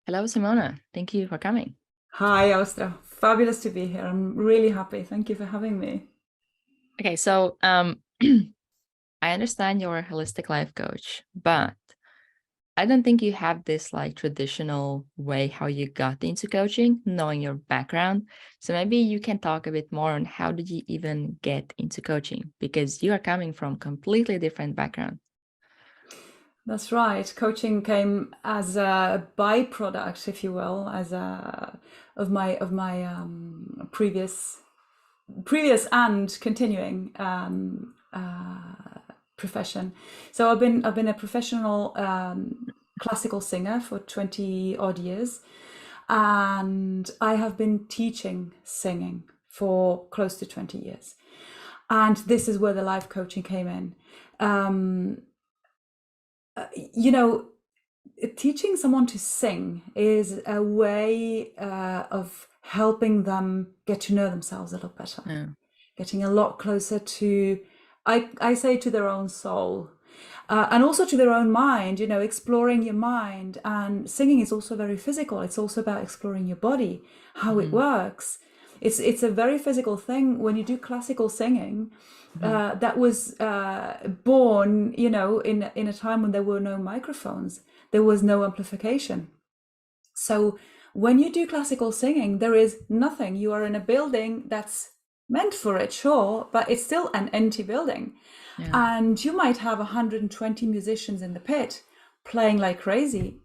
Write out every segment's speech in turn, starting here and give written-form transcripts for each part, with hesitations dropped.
Hello, Simona. Thank you for coming. Hi, Austra. Fabulous to be here. I'm really happy. Thank you for having me. Okay, so I understand you're a holistic life coach, but I don't think you have this like traditional way how you got into coaching, knowing your background. So maybe you can talk a bit more on how did you even get into coaching because you are coming from completely different background. That's right. Coaching came as a byproduct, if you will, as a of my previous and continuing profession. So I've been a professional classical singer for 20 odd years, and I have been teaching singing for close to 20 years. And this is where the life coaching came in. Um, you know, Teaching someone to sing is a way of helping them get to know themselves a little better, Yeah. getting a lot closer to, I say, to their own soul. And also to their own mind, exploring your mind. And singing is also very physical. It's also about exploring your body, how it Hmm. works. It's a very physical thing. When you do classical singing, Hmm. that was born, in a time when there were no microphones, there was no amplification. So when you do classical singing, there is nothing. You are in a building that's meant for it, sure, but it's still an empty building. Yeah. And you might have 120 musicians in the pit playing like crazy.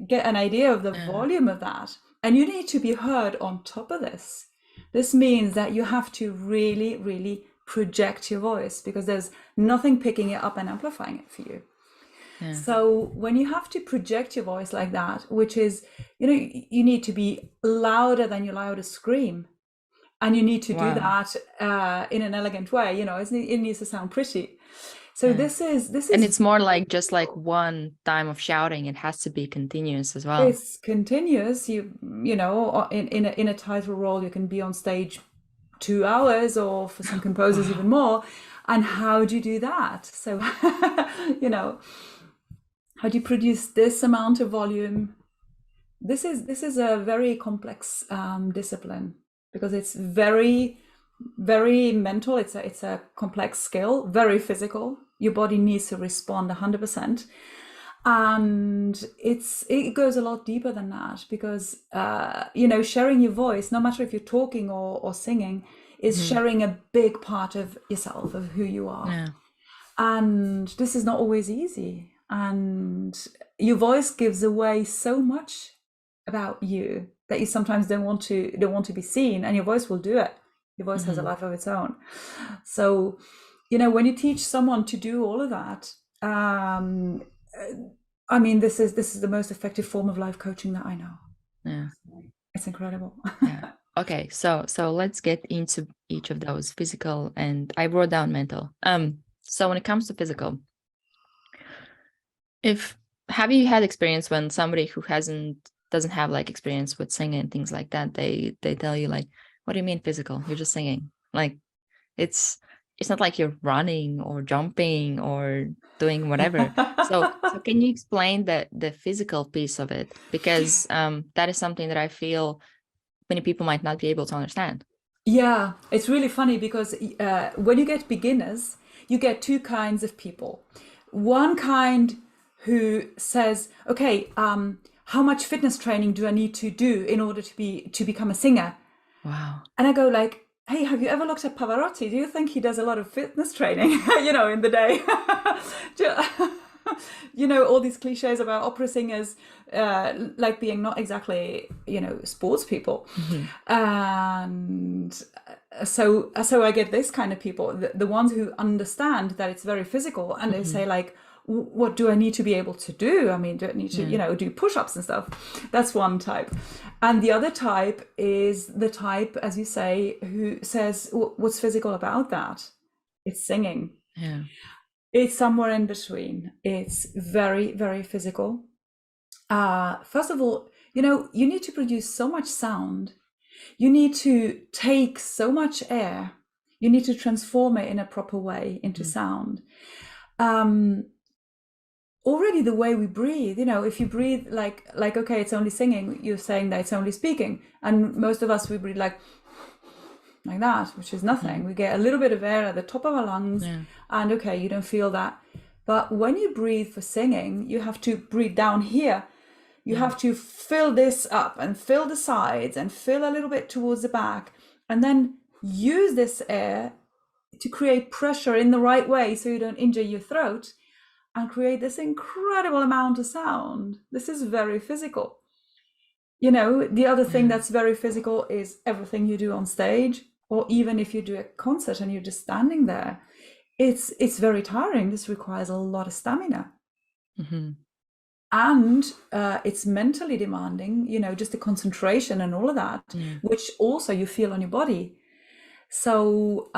Get an idea of the Yeah. volume of that. And you need to be heard on top of this. This means that you have to really, really project your voice because there's nothing picking it up and amplifying it for you. Yeah. So when you have to project your voice like that, which is, you need to be louder than your loudest scream, and you need to do Wow. that in an elegant way. It needs to sound pretty. So Yeah. this And is it's more like just like one time of shouting. It has to be continuous as well. it's continuous. In a title role, you can be on stage 2 hours, or for some composers even Wow. more. And how do you do that? So, you know, how do you produce this amount of volume? This is a very complex discipline because it's very, very mental. It's a complex skill, very physical. Your body needs to respond 100%, and it goes a lot deeper than that because sharing your voice, no matter if you're talking or singing, is Hmm. sharing a big part of yourself, of who you are. Yeah. And this is not always easy, and your voice gives away so much about you that you sometimes don't want to be seen, and your voice will do it. Your voice has a Hmm. life of its own. So, when you teach someone to do all of that, um, I mean, this is the most effective form of life coaching that I know. Yeah. It's incredible. Yeah. Okay. So let's get into each of those physical and I wrote down mental. So when it comes to physical, if have you had experience when somebody who doesn't have like experience with singing and things like that, they tell you like, what do you mean physical? You're just singing. Like it's it's not like you're running or jumping or doing whatever. So can you explain the physical piece of it? Because that is something that I feel many people might not be able to understand. Yeah, it's really funny because when you get beginners, you get two kinds of people. One kind who says, "Okay, how much fitness training do I need to do in order to become a singer?" Wow. And I go like, "Hey, have you ever looked at Pavarotti? Do you think he does a lot of fitness training, in the day?" All these cliches about opera singers, like being not exactly, sports people. Hmm. And so I get this kind of people, the ones who understand that it's very physical, and they say Hmm. like, what do I need to be able to do? I mean, do I need to, Yeah. do push-ups and stuff? That's one type. And the other type is the type, as you say, who says, what's physical about that? It's singing. Yeah. It's somewhere in between. It's very, very physical. First of all, you need to produce so much sound. You need to take so much air. You need to transform it in a proper way into Mhm. sound. Um, already the way we breathe, if you breathe like okay, it's only singing, you're saying that it's only speaking. And most of us, we breathe like that, which is nothing. We get a little bit of air at the top of our lungs, and okay, you don't feel that. But when you breathe for singing, you have to breathe down here. You have to fill this up and fill the sides and fill a little bit towards the back, and then use this air to create pressure in the right way so you don't injure your throat, and create this incredible amount of sound. This is very physical. The other thing that's very physical is everything you do on stage, or even if you do a concert and you're just standing there, it's very tiring. This requires a lot of stamina. And it's mentally demanding, just the concentration and all of that, which also you feel on your body. So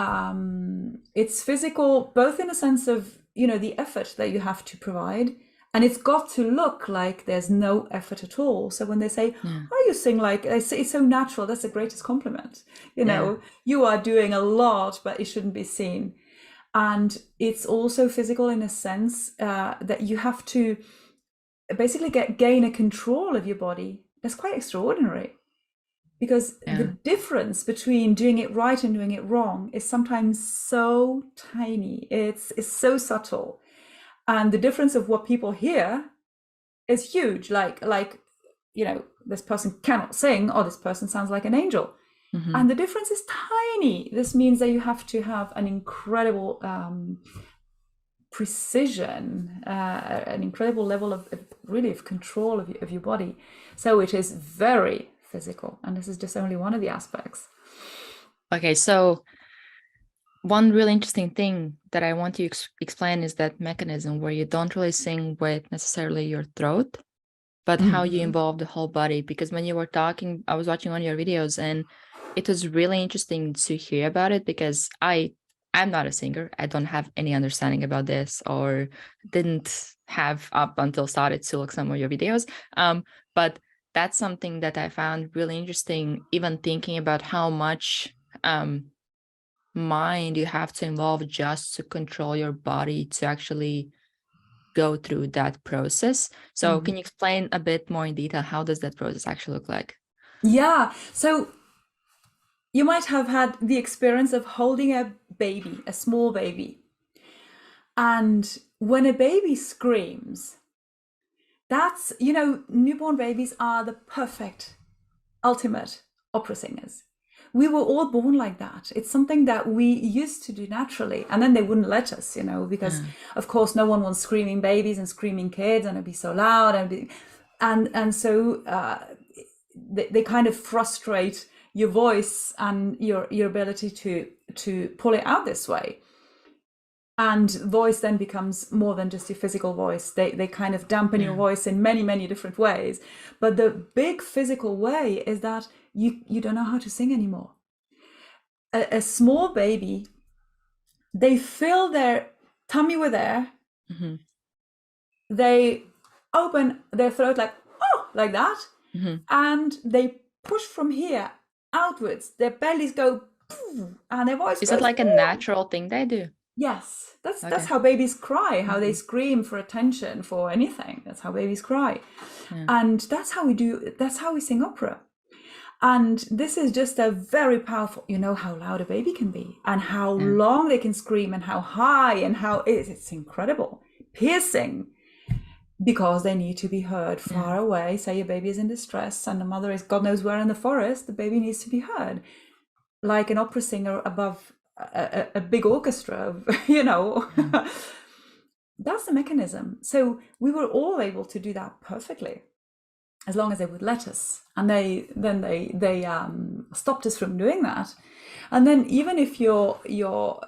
it's physical, both in a sense of, the effort that you have to provide, and it's got to look like there's no effort at all. So when they say, oh, you sing like, it's so natural, that's the greatest compliment. You are doing a lot, but it shouldn't be seen. And it's also physical in a sense that you have to basically gain a control of your body. That's quite extraordinary, because the difference between doing it right and doing it wrong is sometimes so tiny. It's so subtle, and the difference of what people hear is huge. Like this person cannot sing, or this person sounds like an angel. And the difference is tiny. This means that you have to have an incredible precision, an incredible level of control of your body. So it is very physical, and this is just only one of the aspects. Okay, so one really interesting thing that I want to explain is that mechanism where you don't really sing with necessarily your throat, but how you involve the whole body. Because when you were talking, I was watching one of your videos, and it was really interesting to hear about it, because I'm not a singer. I don't have any understanding about this, or didn't have up until started to look some of your videos. But that's something that I found really interesting, even thinking about how much mind you have to involve just to control your body to actually go through that process. So can you explain a bit more in detail, how does that process actually look like? Yeah. So you might have had the experience of holding a baby, a small baby. And when a baby screams, that's, newborn babies are the perfect, ultimate opera singers. We were all born like that. It's something that we used to do naturally. And then they wouldn't let us, because of course no one wants screaming babies and screaming kids, and it'd be so loud. And so they kind of frustrate your voice and your ability to pull it out this way. And voice then becomes more than just your physical voice. They kind of dampen your voice in many, many different ways. But the big physical way is that you don't know how to sing anymore. A small baby, they fill their tummy with air. They open their throat like that. And they push from here outwards. Their bellies go, and their voice Is goes, it like a natural thing they do? Yes, that's how babies cry, how they scream for attention, for anything. That's how babies cry. And that's how we sing opera. And this is just a very powerful, how loud a baby can be, and how long they can scream, and how high, and how it's incredible, piercing, because they need to be heard far away. Say a baby is in distress and the mother is God knows where in the forest, the baby needs to be heard. Like an opera singer above a big orchestra, That's the mechanism. So we were all able to do that perfectly, as long as they would let us. And they stopped us from doing that. And then even if you feel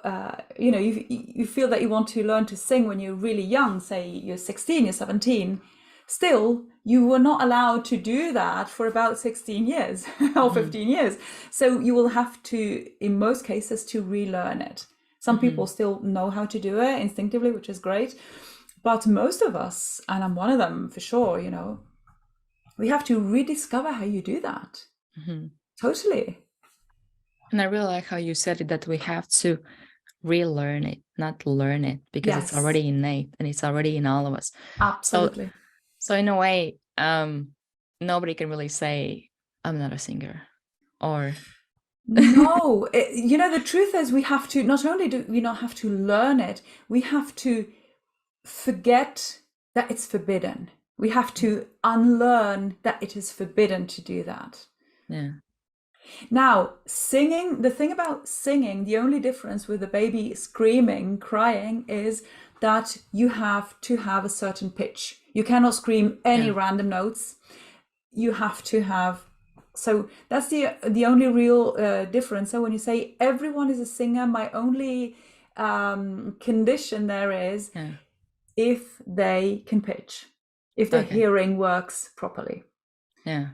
that you want to learn to sing when you're really young, say you're 16, you're 17, still you were not allowed to do that for about 16 years or 15 years. So you will have to, in most cases, to relearn it. Some people still know how to do it instinctively, which is great. But most of us, and I'm one of them for sure, we have to rediscover how you do that. Totally. And I really like how you said it, that we have to relearn it, not learn it, because it's Yes, already innate and it's already in all of us. absolutely. So in a way, nobody can really say, I'm not a singer, or No, the truth is, we have to, not only do we not have to learn it, we have to forget that it's forbidden. We have to unlearn that it is forbidden to do that. yeah. Now, singing, the thing about singing, the only difference with a baby screaming, crying, is that you have to have a certain pitch. You cannot scream any random notes. You have to have, so that's the only real difference. So when you say everyone is a singer, my only condition there is if they can pitch, if their hearing works properly. Yeah.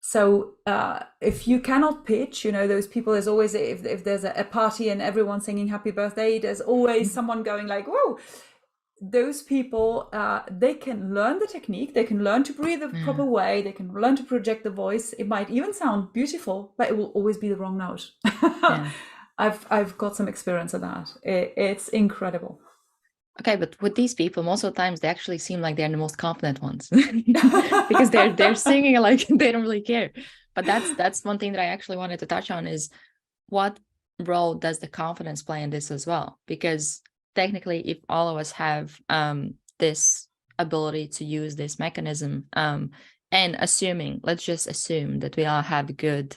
So if you cannot pitch, those people, there's always, if there's a party and everyone's singing happy birthday, there's always someone going like, whoa. Those people, they can learn the technique, they can learn to breathe the proper way, they can learn to project the voice. It might even sound beautiful, but it will always be the wrong note. I've got some experience of that. It's incredible. Okay, but with these people, most of the times they actually seem like they're the most confident ones because they're singing like they don't really care. But that's one thing that I actually wanted to touch on is what role does the confidence play in this as well? Because technically, if all of us have this ability to use this mechanism, and let's just assume that we all have a good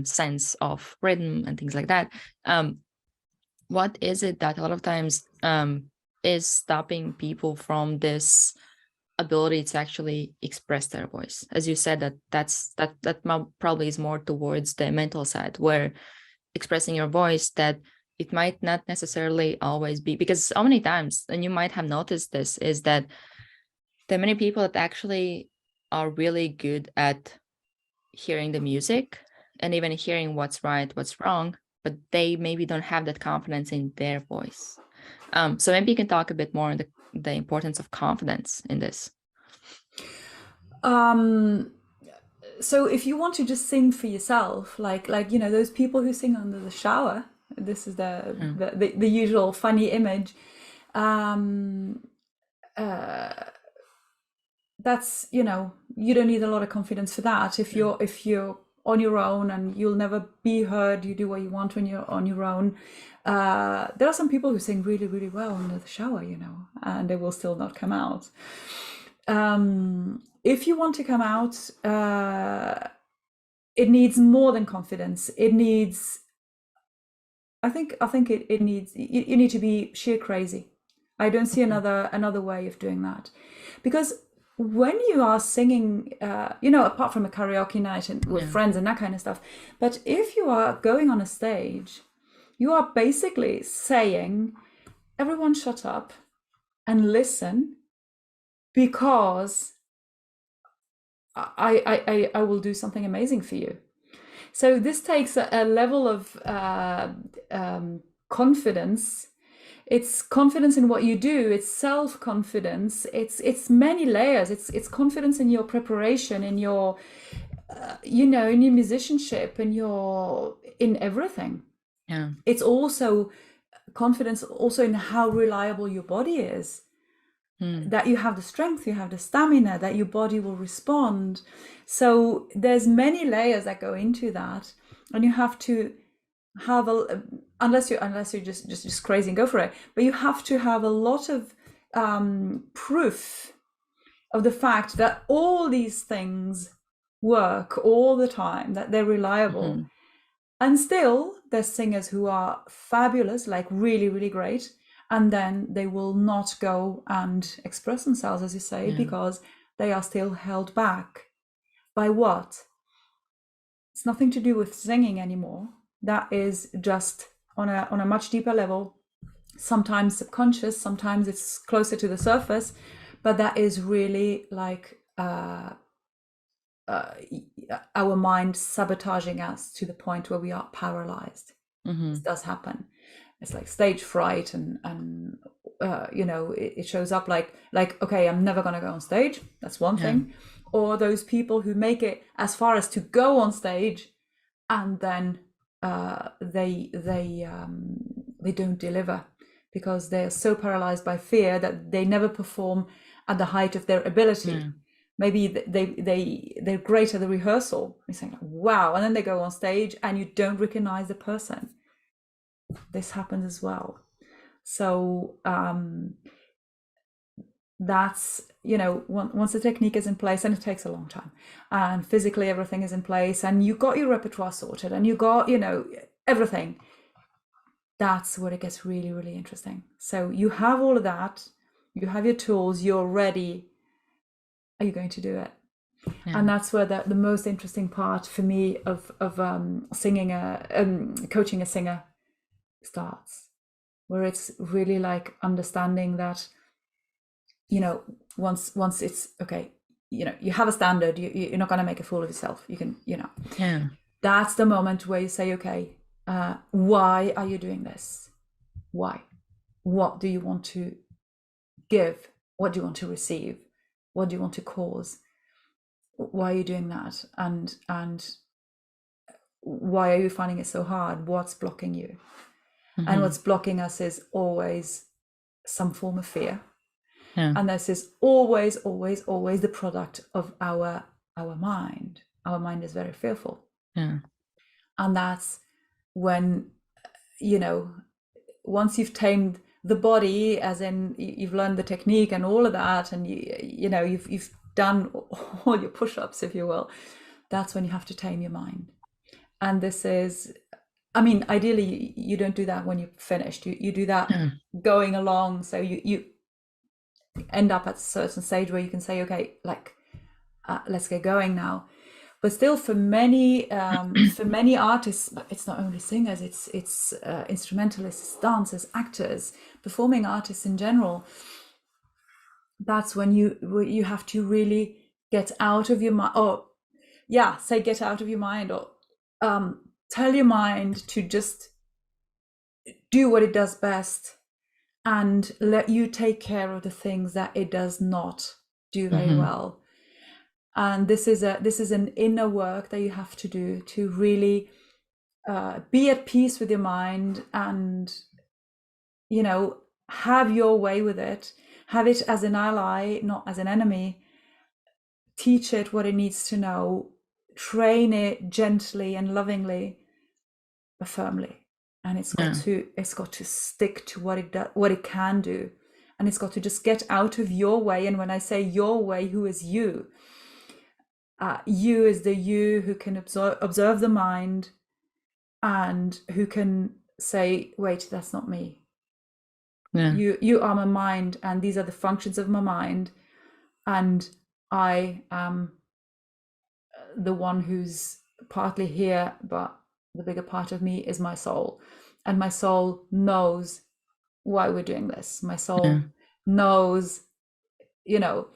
sense of rhythm and things like that, what is it that a lot of times is stopping people from this ability to actually express their voice? As you said, that probably is more towards the mental side, where expressing your voice, that it might not necessarily always be, because so many times, and you might have noticed this, is that there are many people that actually are really good at hearing the music and even hearing what's right, what's wrong, but they maybe don't have that confidence in their voice. So maybe you can talk a bit more on the importance of confidence in this. So if you want to just sing for yourself, like those people who sing under the shower, this is the usual funny image. That's, you don't need a lot of confidence for that. If you're on your own and you'll never be heard, you do what you want when you're on your own. There are some people who sing really, really well under the shower, and they will still not come out. If you want to come out, it needs more than confidence. It needs, I think it needs, you need to be sheer crazy. I don't see another way of doing that, because when you are singing, apart from a karaoke night and with friends and that kind of stuff, but if you are going on a stage, you are basically saying, everyone shut up and listen, because I will do something amazing for you. So this takes a level of confidence. It's confidence in what you do. It's self-confidence. It's many layers. It's confidence in your preparation, in your, in your musicianship, in everything. Yeah. It's also confidence also in how reliable your body is. That you have the strength, you have the stamina, that your body will respond. So there's many layers that go into that, and you have to have unless you're just crazy and go for it, but you have to have a lot of proof of the fact that all these things work all the time, that they're reliable. And still there's singers who are fabulous, like really, really great, and then they will not go and express themselves, as you say, because they are still held back by what? It's nothing to do with singing anymore. That is just on a much deeper level, sometimes subconscious, sometimes it's closer to the surface, but that is really like our mind sabotaging us to the point where we are paralyzed. This does happen. It's like stage fright, and it shows up like okay, I'm never gonna go on stage. That's one thing. Or those people who make it as far as to go on stage, and then they they don't deliver, because they're so paralyzed by fear that they never perform at the height of their ability. Maybe they're great at the rehearsal. You're saying, wow, and then they go on stage and you don't recognize the person. This happens as well. So that's, you know, once the technique is in place, and it takes a long time, and physically everything is in place, and you got your repertoire sorted, and you got, you know, everything, that's where it gets really, really interesting. So you have all of that, you have your tools, you're ready. Are you going to do it? And that's where the most interesting part for me of singing coaching a singer starts, where it's really like understanding that, you know, once it's okay, you know, you have a standard, you're not going to make a fool of yourself. You can, you know, that's the moment where you say, okay, why are you doing this? Why? What do you want to give? What do you want to receive? What do you want to cause? Why are you doing that? And why are you finding it so hard? What's blocking you? And what's blocking us is always some form of fear. And this is always the product of our mind. Our mind is very fearful. And that's when, you know, once you've tamed the body, as in you've learned the technique and all of that, and you know, you've done all your push-ups, if you will, that's when you have to tame your mind. And this is, I mean, ideally you don't do that when you're finished. You do that going along, so you end up at a certain stage where you can say, okay, like let's get going now. But still, for many artists, it's not only singers, it's instrumentalists, dancers, actors, performing artists in general. That's when you have to really get out of your mind, or get out of your mind, or tell your mind to just do what it does best, and let you take care of the things that it does not do very well. And this is an inner work that you have to do to really be at peace with your mind, and, you know, have your way with it, have it as an ally, not as an enemy. Teach it what it needs to know, train it gently and lovingly, but firmly. And it's got to stick to what it can do, and it's got to just get out of your way. And when I say your way, who is you? You is the you who can observe the mind, and who can say, wait, that's not me. You are my mind, and these are the functions of my mind, and I am the one who's partly here, but the bigger part of me is my soul. And my soul knows why we're doing this. My soul knows, you know,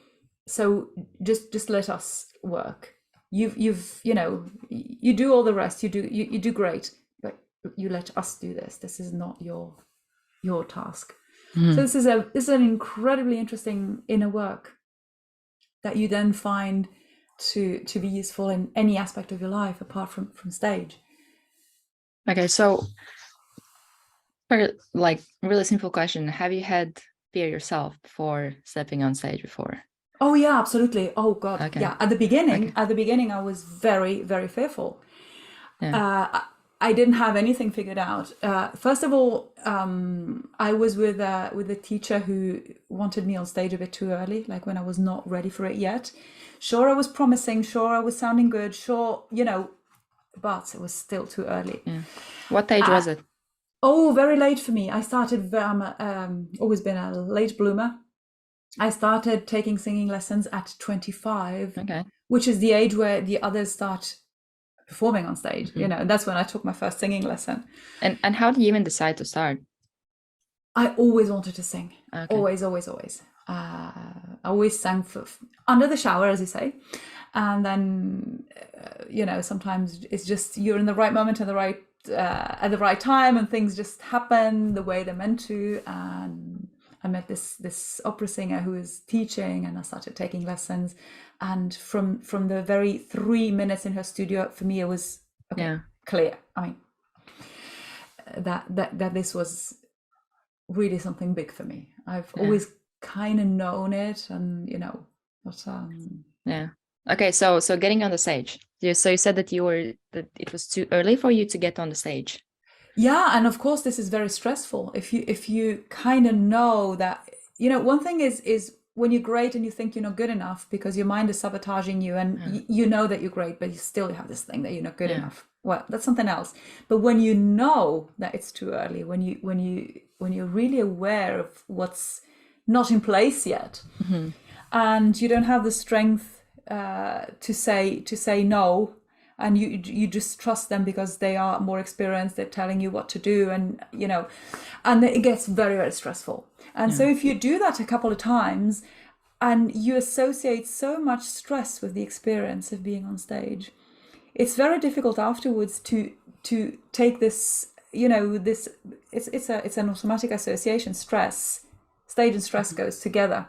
so just let us work. You've you know, you do all the rest, you do great, but you let us do this. This is not your task. So this is an incredibly interesting inner work that you then find to be useful in any aspect of your life apart from stage. Okay, so for like really simple question, have you had fear yourself before stepping on stage before? Oh yeah, absolutely. Oh God, okay. Yeah. At the beginning, I was very, very fearful. I didn't have anything figured out. First of all, I was with a teacher who wanted me on stage a bit too early, like when I was not ready for it yet. Sure, I was promising. Sure, I was sounding good. Sure, you know, but it was still too early. What age was it? Oh, very late for me. I started. Always been a late bloomer. I started taking singing lessons at 25, which is the age where the others start performing on stage. You know, that's when I took my first singing lesson. And how did you even decide to start? I always wanted to sing. Always. I always sang for under the shower, as you say. And then, you know, sometimes it's just you're in the right moment at the right time, and things just happen the way they're meant to. And I met this opera singer who was teaching, and I started taking lessons. And from the very 3 minutes in her studio, for me, it was clear. I mean, that this was really something big for me. I've always kind of known it, and but yeah. Okay, so getting on the stage. So you said that it was too early for you to get on the stage. Yeah, and of course this is very stressful. If you kind of know that, one thing is when you're great and you think you're not good enough because your mind is sabotaging you, and you know that you're great, but you still have this thing that you're not good enough. Well, that's something else. But when you know that it's too early, when you're really aware of what's not in place yet, and you don't have the strength to say no, and you just trust them because they are more experienced, they're telling you what to do, and and it gets very, very stressful. And so if you do that a couple of times and you associate so much stress with the experience of being on stage, it's very difficult afterwards to take this, this it's an automatic association. Stress, stage and stress goes together.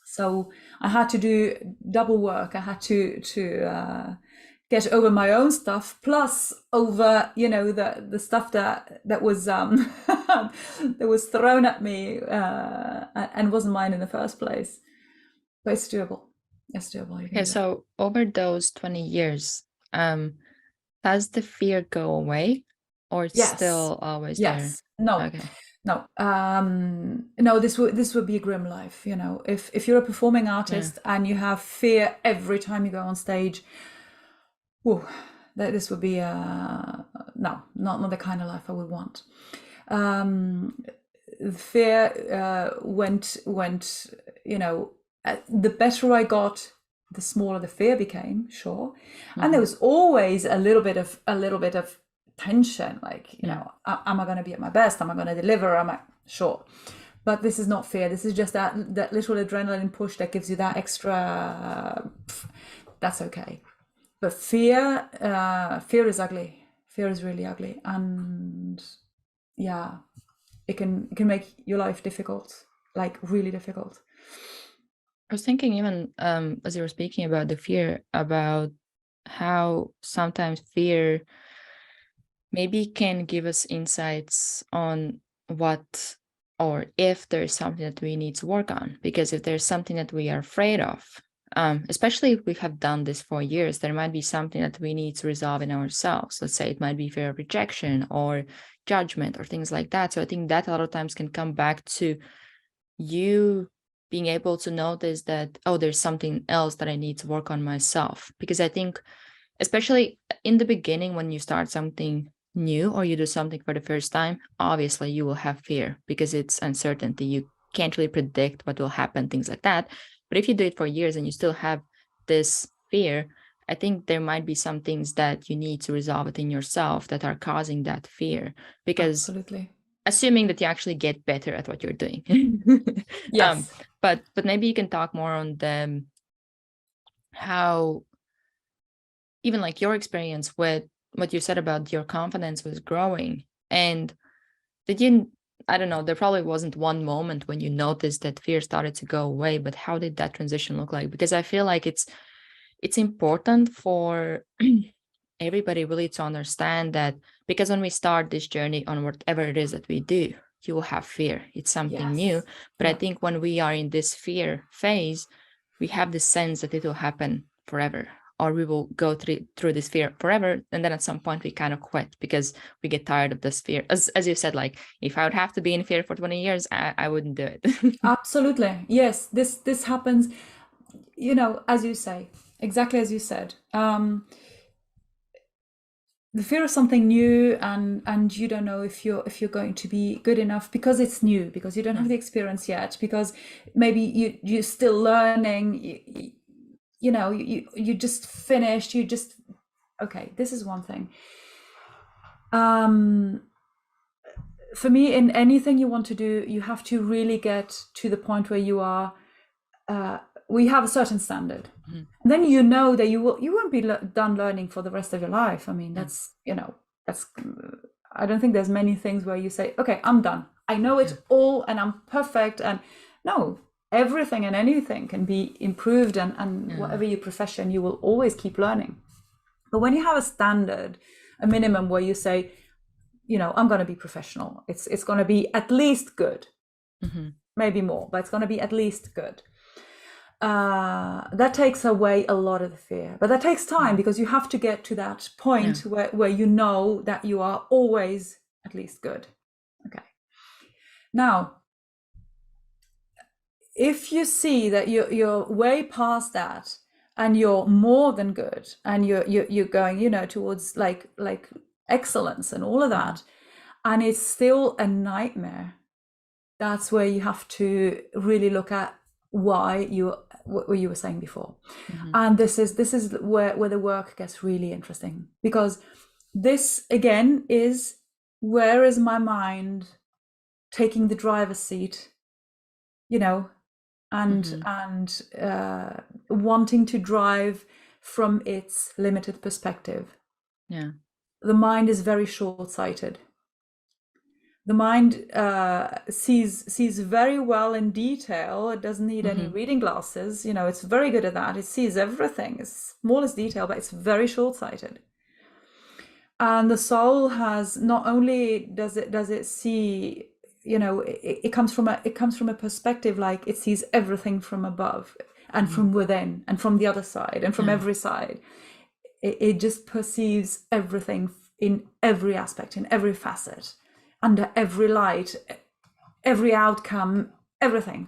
So I had to do double work. I had to get over my own stuff, plus over the stuff that was that was thrown at me and wasn't mine in the first place. But it's doable. It's doable. Okay, so over those 20 years, does the fear go away, or it's still always there? No. Okay. No, no. This would be a grim life. If you're a performing artist and you have fear every time you go on stage, this would be no, not the kind of life I would want. Fear went. The better I got, the smaller the fear became. Sure, and there was always a little bit of tension, like am I going to be at my best? Am I going to deliver? Am I sure? But this is not fear. This is just that little adrenaline push that gives you that extra. That's okay. But fear is ugly. Fear is really ugly, and it can make your life difficult, like really difficult. I was thinking, even as you were speaking about the fear, about how sometimes fear maybe can give us insights on what, or if there's something that we need to work on. Because if there's something that we are afraid of, especially if we have done this for years, there might be something that we need to resolve in ourselves. Let's say it might be fear of rejection or judgment or things like that. So I think that a lot of times can come back to you being able to notice that, oh, there's something else that I need to work on myself. Because I think, especially in the beginning, when you start something new or you do something for the first time, obviously you will have fear because it's uncertainty. You can't really predict what will happen, things like that. But if you do it for years and you still have this fear, I think there might be some things that you need to resolve within yourself that are causing that fear. Because absolutely, assuming that you actually get better at what you're doing. Yes. But maybe you can talk more on how, even like your experience with what you said about your confidence was growing, and did you, I don't know, there probably wasn't one moment when you noticed that fear started to go away, but how did that transition look like? Because I feel like it's important for everybody really to understand that, because when we start this journey on whatever it is that we do, you will have fear. It's something new. But I think when we are in this fear phase, we have the sense that it will happen forever, or we will go through this fear forever. And then at some point we kind of quit because we get tired of this fear. As you said, like, if I would have to be in fear for 20 years, I wouldn't do it. Absolutely. Yes. This happens, as you say, exactly as you said. The fear of something new, and you don't know if you're going to be good enough because it's new, because you don't have the experience yet, because maybe you're still learning. You just finished. Okay. This is one thing. For me, in anything you want to do, you have to really get to the point where you are. We have a certain standard. And then that you won't be done learning for the rest of your life. I mean, that's I don't think there's many things where you say, okay, I'm done. I know it all and I'm perfect. And no, everything and anything can be improved, and whatever your profession, you will always keep learning. But when you have a standard, a minimum where you say, I'm going to be professional. It's going to be at least good, maybe more, but it's going to be at least good. That takes away a lot of the fear, but that takes time because you have to get to that point where you know that you are always at least good. Okay. Now, if you see that you're way past that and you're more than good and you're going, towards like excellence and all of that, and it's still a nightmare, that's where you have to really look at what you were saying before. And this is where the work gets really interesting, because this again is, where is my mind taking the driver's seat, and wanting to drive from its limited perspective. The mind is very short-sighted. The mind sees very well in detail. It doesn't need any reading glasses. It's very good at that. It sees everything, it's smallest detail, but it's very short-sighted. And the soul has, not only does it see, it comes from a perspective, like it sees everything from above and from within and from the other side and from every side. It just perceives everything in every aspect, in every facet, under every light, every outcome, everything.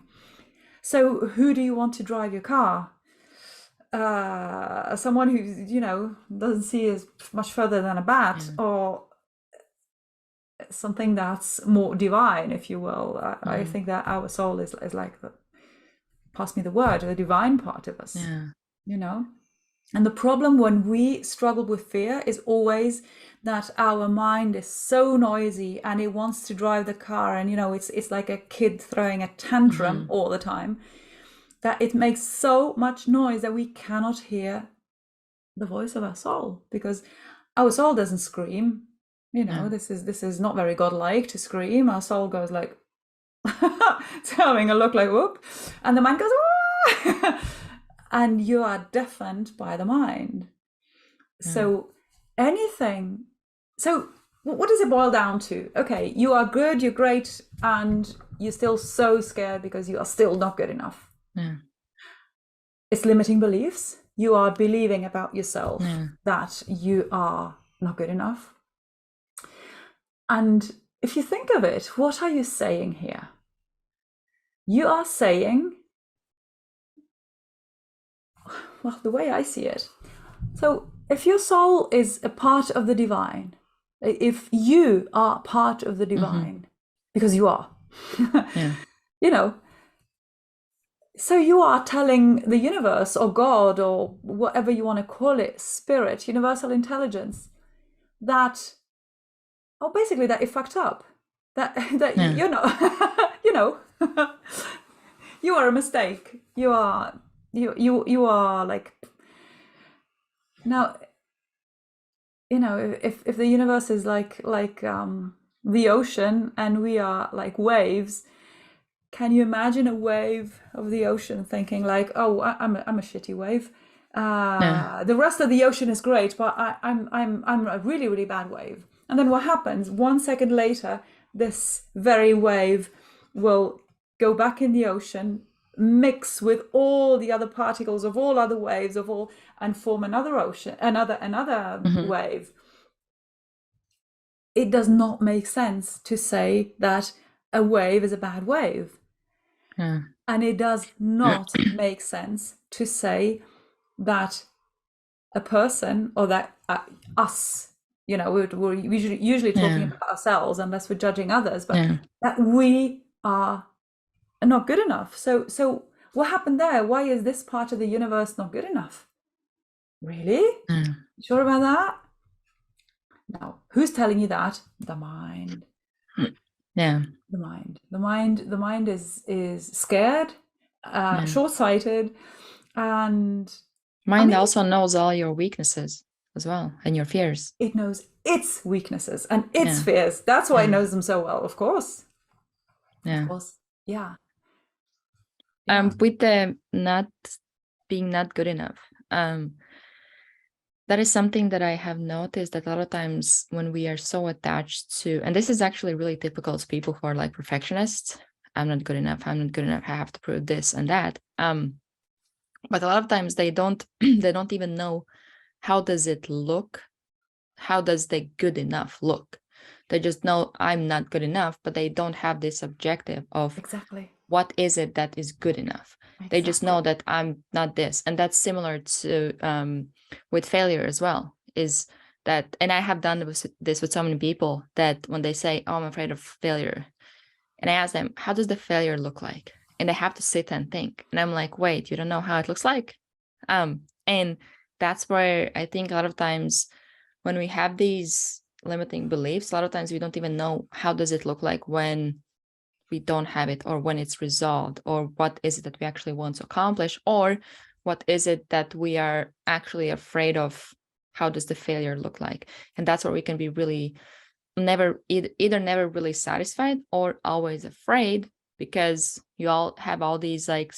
So who do you want to drive your car? Someone who, doesn't see as much further than a bat, or something that's more divine, if you will. I think that our soul is like pass me the word, the divine part of us. And the problem when we struggle with fear is always that our mind is so noisy and it wants to drive the car, and it's like a kid throwing a tantrum all the time, that it makes so much noise that we cannot hear the voice of our soul, because our soul doesn't scream. This is not very godlike to scream. Our soul goes like it's having a look like whoop, and the mind goes and you are deafened by the mind. So what does it boil down to? Okay, you are good, you're great, and you're still so scared because you are still not good enough. It's limiting beliefs. You are believing about yourself that you are not good enough. And if you think of it, what are you saying here? You are saying, well, the way I see it. So if your soul is a part of the divine, if you are part of the divine, because you are, so you are telling the universe or God or whatever you want to call it, spirit, universal intelligence, that, basically that it fucked up, that you are a mistake. You are like, now, if the universe is like the ocean and we are like waves, can you imagine a wave of the ocean thinking like, oh, I'm a shitty wave. The rest of the ocean is great, but I'm a really, really bad wave. And then what happens? 1 second later, this very wave will go back in the ocean, mix with all the other particles of all other waves and form another ocean, another wave. It does not make sense to say that a wave is a bad wave. And it does not make sense to say that a person, or that us, we're usually talking about ourselves unless we're judging others, but that we are not good enough. So what happened there? Why is this part of the universe not good enough? Really? Sure about that? No. Who's telling you that? The mind. The mind is scared, short-sighted, and mind also knows all your weaknesses as well, and your fears. It knows its weaknesses and its fears. That's why it knows them so well, of course. Of course. With the not being not good enough, That is something that I have noticed, that a lot of times when we are so attached to, and this is actually really typical to people who are like perfectionists. I'm not good enough. I'm not good enough. I have to prove this and that. But a lot of times they don't they don't even know how does it look. How does the good enough look? They just know I'm not good enough, but they don't have this objective of Exactly. what is it that is good enough. They just know that I'm not this. And that's similar to with failure as well, is that, and I have done this with so many people, that when they say, oh, I'm afraid of failure, and I ask them, how does the failure look like? And they have to sit and think. And I'm like, wait, you don't know how it looks like? And that's where I think a lot of times when we have these limiting beliefs, a lot of times we don't even know how does it look like when we don't have it, or when it's resolved, or what is it that we actually want to accomplish, or what is it that we are actually afraid of. How does the failure look like? And that's where we can be really either never really satisfied or always afraid, because you all have all these like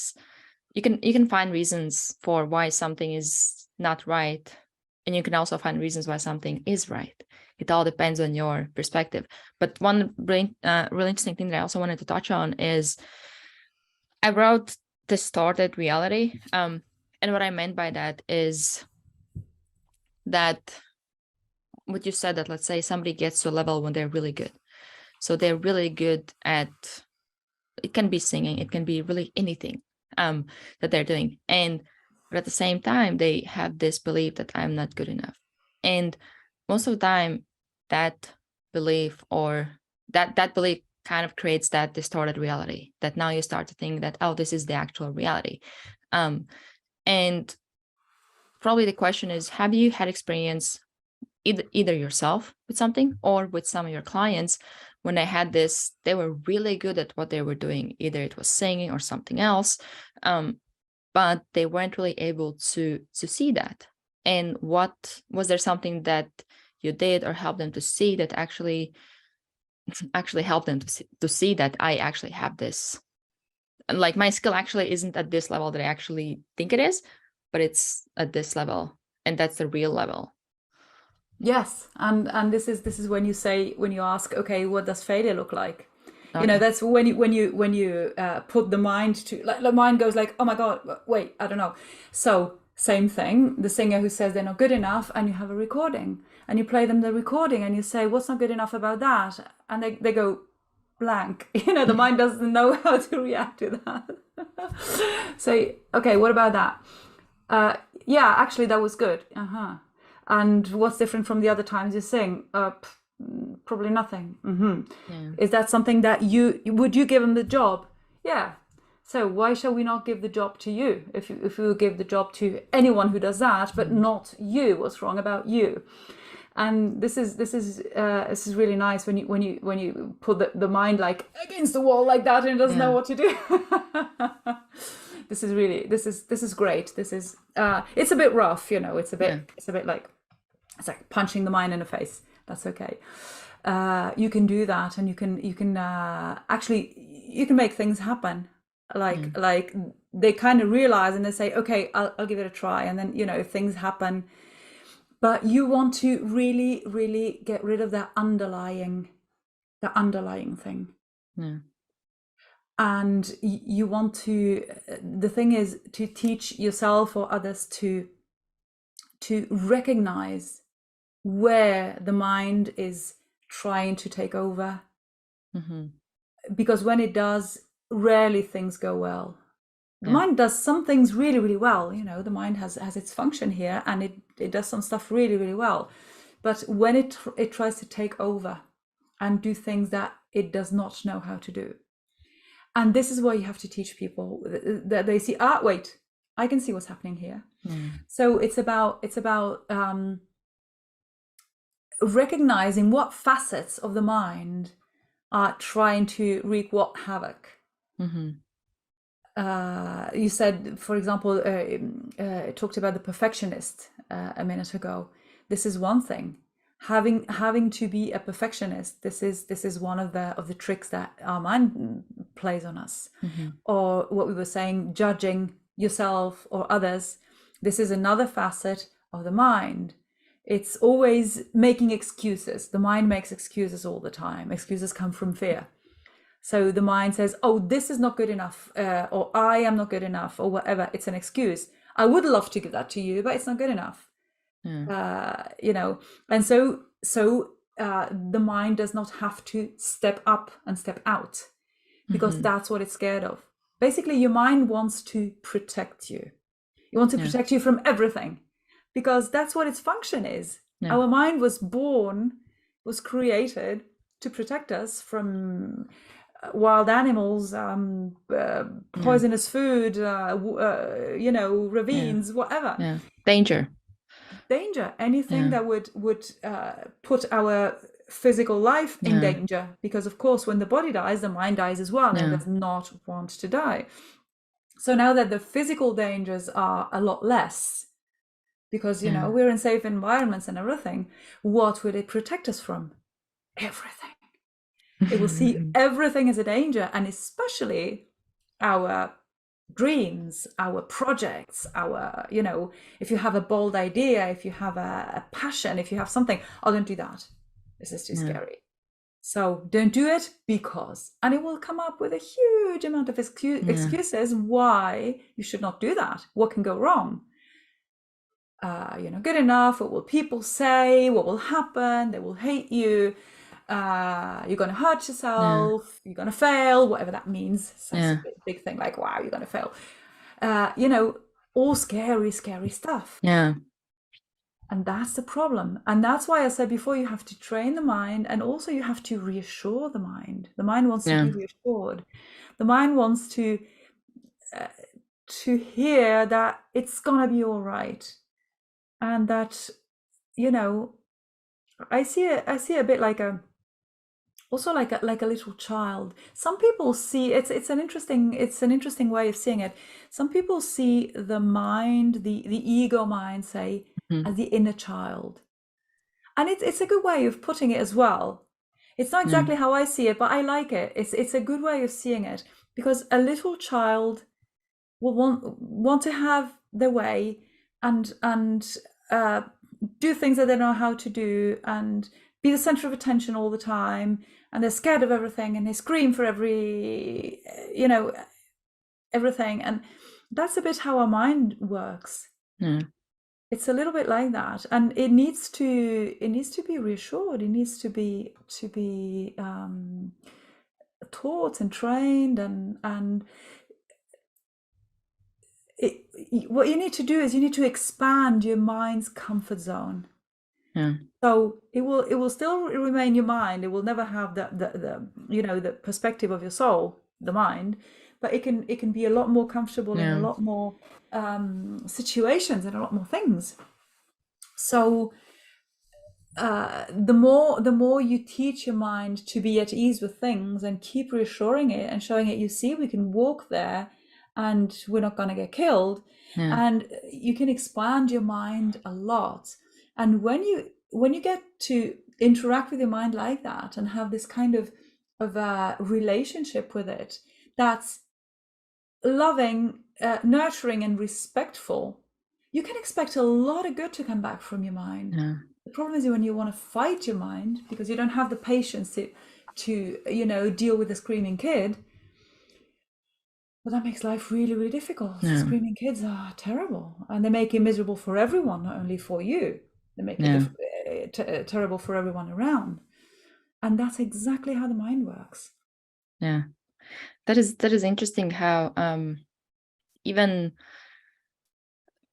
you can find reasons for why something is not right, and you can also find reasons why something is right. It all depends on your perspective. But one really interesting thing that I also wanted to touch on is I wrote distorted reality, and what I meant by that is that what you said, that let's say somebody gets to a level when they're really good. So they're really good at, it can be singing, it can be really anything that they're doing. But at the same time, they have this belief that I'm not good enough. And most of the time, that belief or that belief kind of creates that distorted reality, that now you start to think that, oh, this is the actual reality. And probably the question is, have you had experience either yourself with something or with some of your clients when they had this, they were really good at what they were doing, either it was singing or something else, but they weren't really able to see that? And what was there something that you did or helped them to see that actually helped them to see that I actually have this, and like my skill actually isn't at this level that I actually think it is, but it's at this level, and that's the real level. Yes, and this is when you ask, okay, what does failure look like? Okay. You know, that's when you put the mind to, like, the mind goes like, oh my god, wait, I don't know. So same thing, the singer who says they're not good enough, and you have a recording, and you play them the recording, and you say, what's not good enough about that? And they go blank. You know, the mind doesn't know how to react to that. Say, okay, what about that? Yeah, actually, that was good. And what's different from the other times you sing? Probably nothing. Yeah. Is that something that would you give them the job? Yeah. So why shall we not give the job to you? If we will give the job to anyone who does that, but not you, what's wrong about you? And this is really nice when you put the mind like against the wall like that, and it doesn't know what to do. This is great. This is it's a bit rough, you know. It's a bit like, it's like punching the mind in the face. That's okay. You can do that, and you can actually you can make things happen. Like they kind of realize, and they say, okay, I'll give it a try, and then, you know, things happen. But you want to really, really get rid of that underlying thing. Yeah. And you want to, the thing is to teach yourself or others to recognize where the mind is trying to take over. Because when it does, rarely things go well. The mind does some things really, really well. You know, the mind has its function here, and it does some stuff really, really well. But when it tries to take over and do things that it does not know how to do, and this is why you have to teach people that they see, wait, I can see what's happening here. So it's about recognizing what facets of the mind are trying to wreak what havoc. You said, for example, talked about the perfectionist a minute ago. This is one thing. Having to be a perfectionist. This is one of the tricks that our mind plays on us. Or what we were saying, judging yourself or others. This is another facet of the mind. It's always making excuses. The mind makes excuses all the time. Excuses come from fear. So the mind says, oh, this is not good enough, or I am not good enough, or whatever. It's an excuse. I would love to give that to you, but it's not good enough. You know, and so the mind does not have to step up and step out, because that's what it's scared of. Basically, your mind wants to protect you. It wants to protect you from everything, because that's what its function is. Our mind was created to protect us from wild animals, poisonous food, you know, ravines, whatever. Danger, anything that would put our physical life in danger, because of course when the body dies, the mind dies as well, and it does not want to die. So now that the physical dangers are a lot less, because you know, we're in safe environments and everything, what will it protect us from? Everything. It will see everything as a danger, and especially our dreams, our projects, our, you know, if you have a bold idea, if you have a passion, if you have something, oh, don't do that. This is too scary. So don't do it, because, and it will come up with a huge amount of excuses why you should not do that. What can go wrong? You're not good enough. What will people say? What will happen? They will hate you. You're going to hurt yourself, you're going to fail, whatever that means. So it's a big thing, like, wow, you're going to fail. You know, all scary stuff. And that's the problem. And that's why I said before, you have to train the mind, and also you have to reassure the mind. The mind wants to be reassured. The mind wants to hear that it's going to be all right. And that, you know, I see a bit like a little child. Some people see it's an interesting way of seeing it. Some people see the mind, the ego mind, say, as the inner child, and it's a good way of putting it as well. It's not exactly how I see it, but I like it. It's a good way of seeing it, because a little child will want to have their way and do things that they know how to do, and be the center of attention all the time, and they're scared of everything, and they scream for every, you know, everything. And that's a bit how our mind works. It's a little bit like that, and it needs to be reassured. It needs to be taught and trained, and what you need to do is you need to expand your mind's comfort zone. So it will still remain your mind. It will never have the you know, the perspective of your soul, the mind, but it can be a lot more comfortable in a lot more situations and a lot more things. So the more you teach your mind to be at ease with things, and keep reassuring it and showing it, you see, we can walk there and we're not going to get killed, and you can expand your mind a lot. And when you get to interact with your mind like that, and have this kind of a relationship with it that's loving, nurturing, and respectful, you can expect a lot of good to come back from your mind. The problem is when you want to fight your mind, because you don't have the patience to you know, deal with a screaming kid. Well, that makes life really, really difficult. Screaming kids are terrible, and they make it miserable for everyone, not only for you. They make it terrible for everyone around. And that's exactly how the mind works. That is interesting how even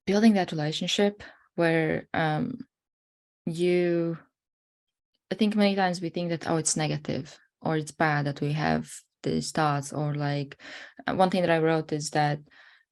building that relationship where I think many times we think that, oh, it's negative or it's bad that we have these thoughts, or like one thing that I wrote is that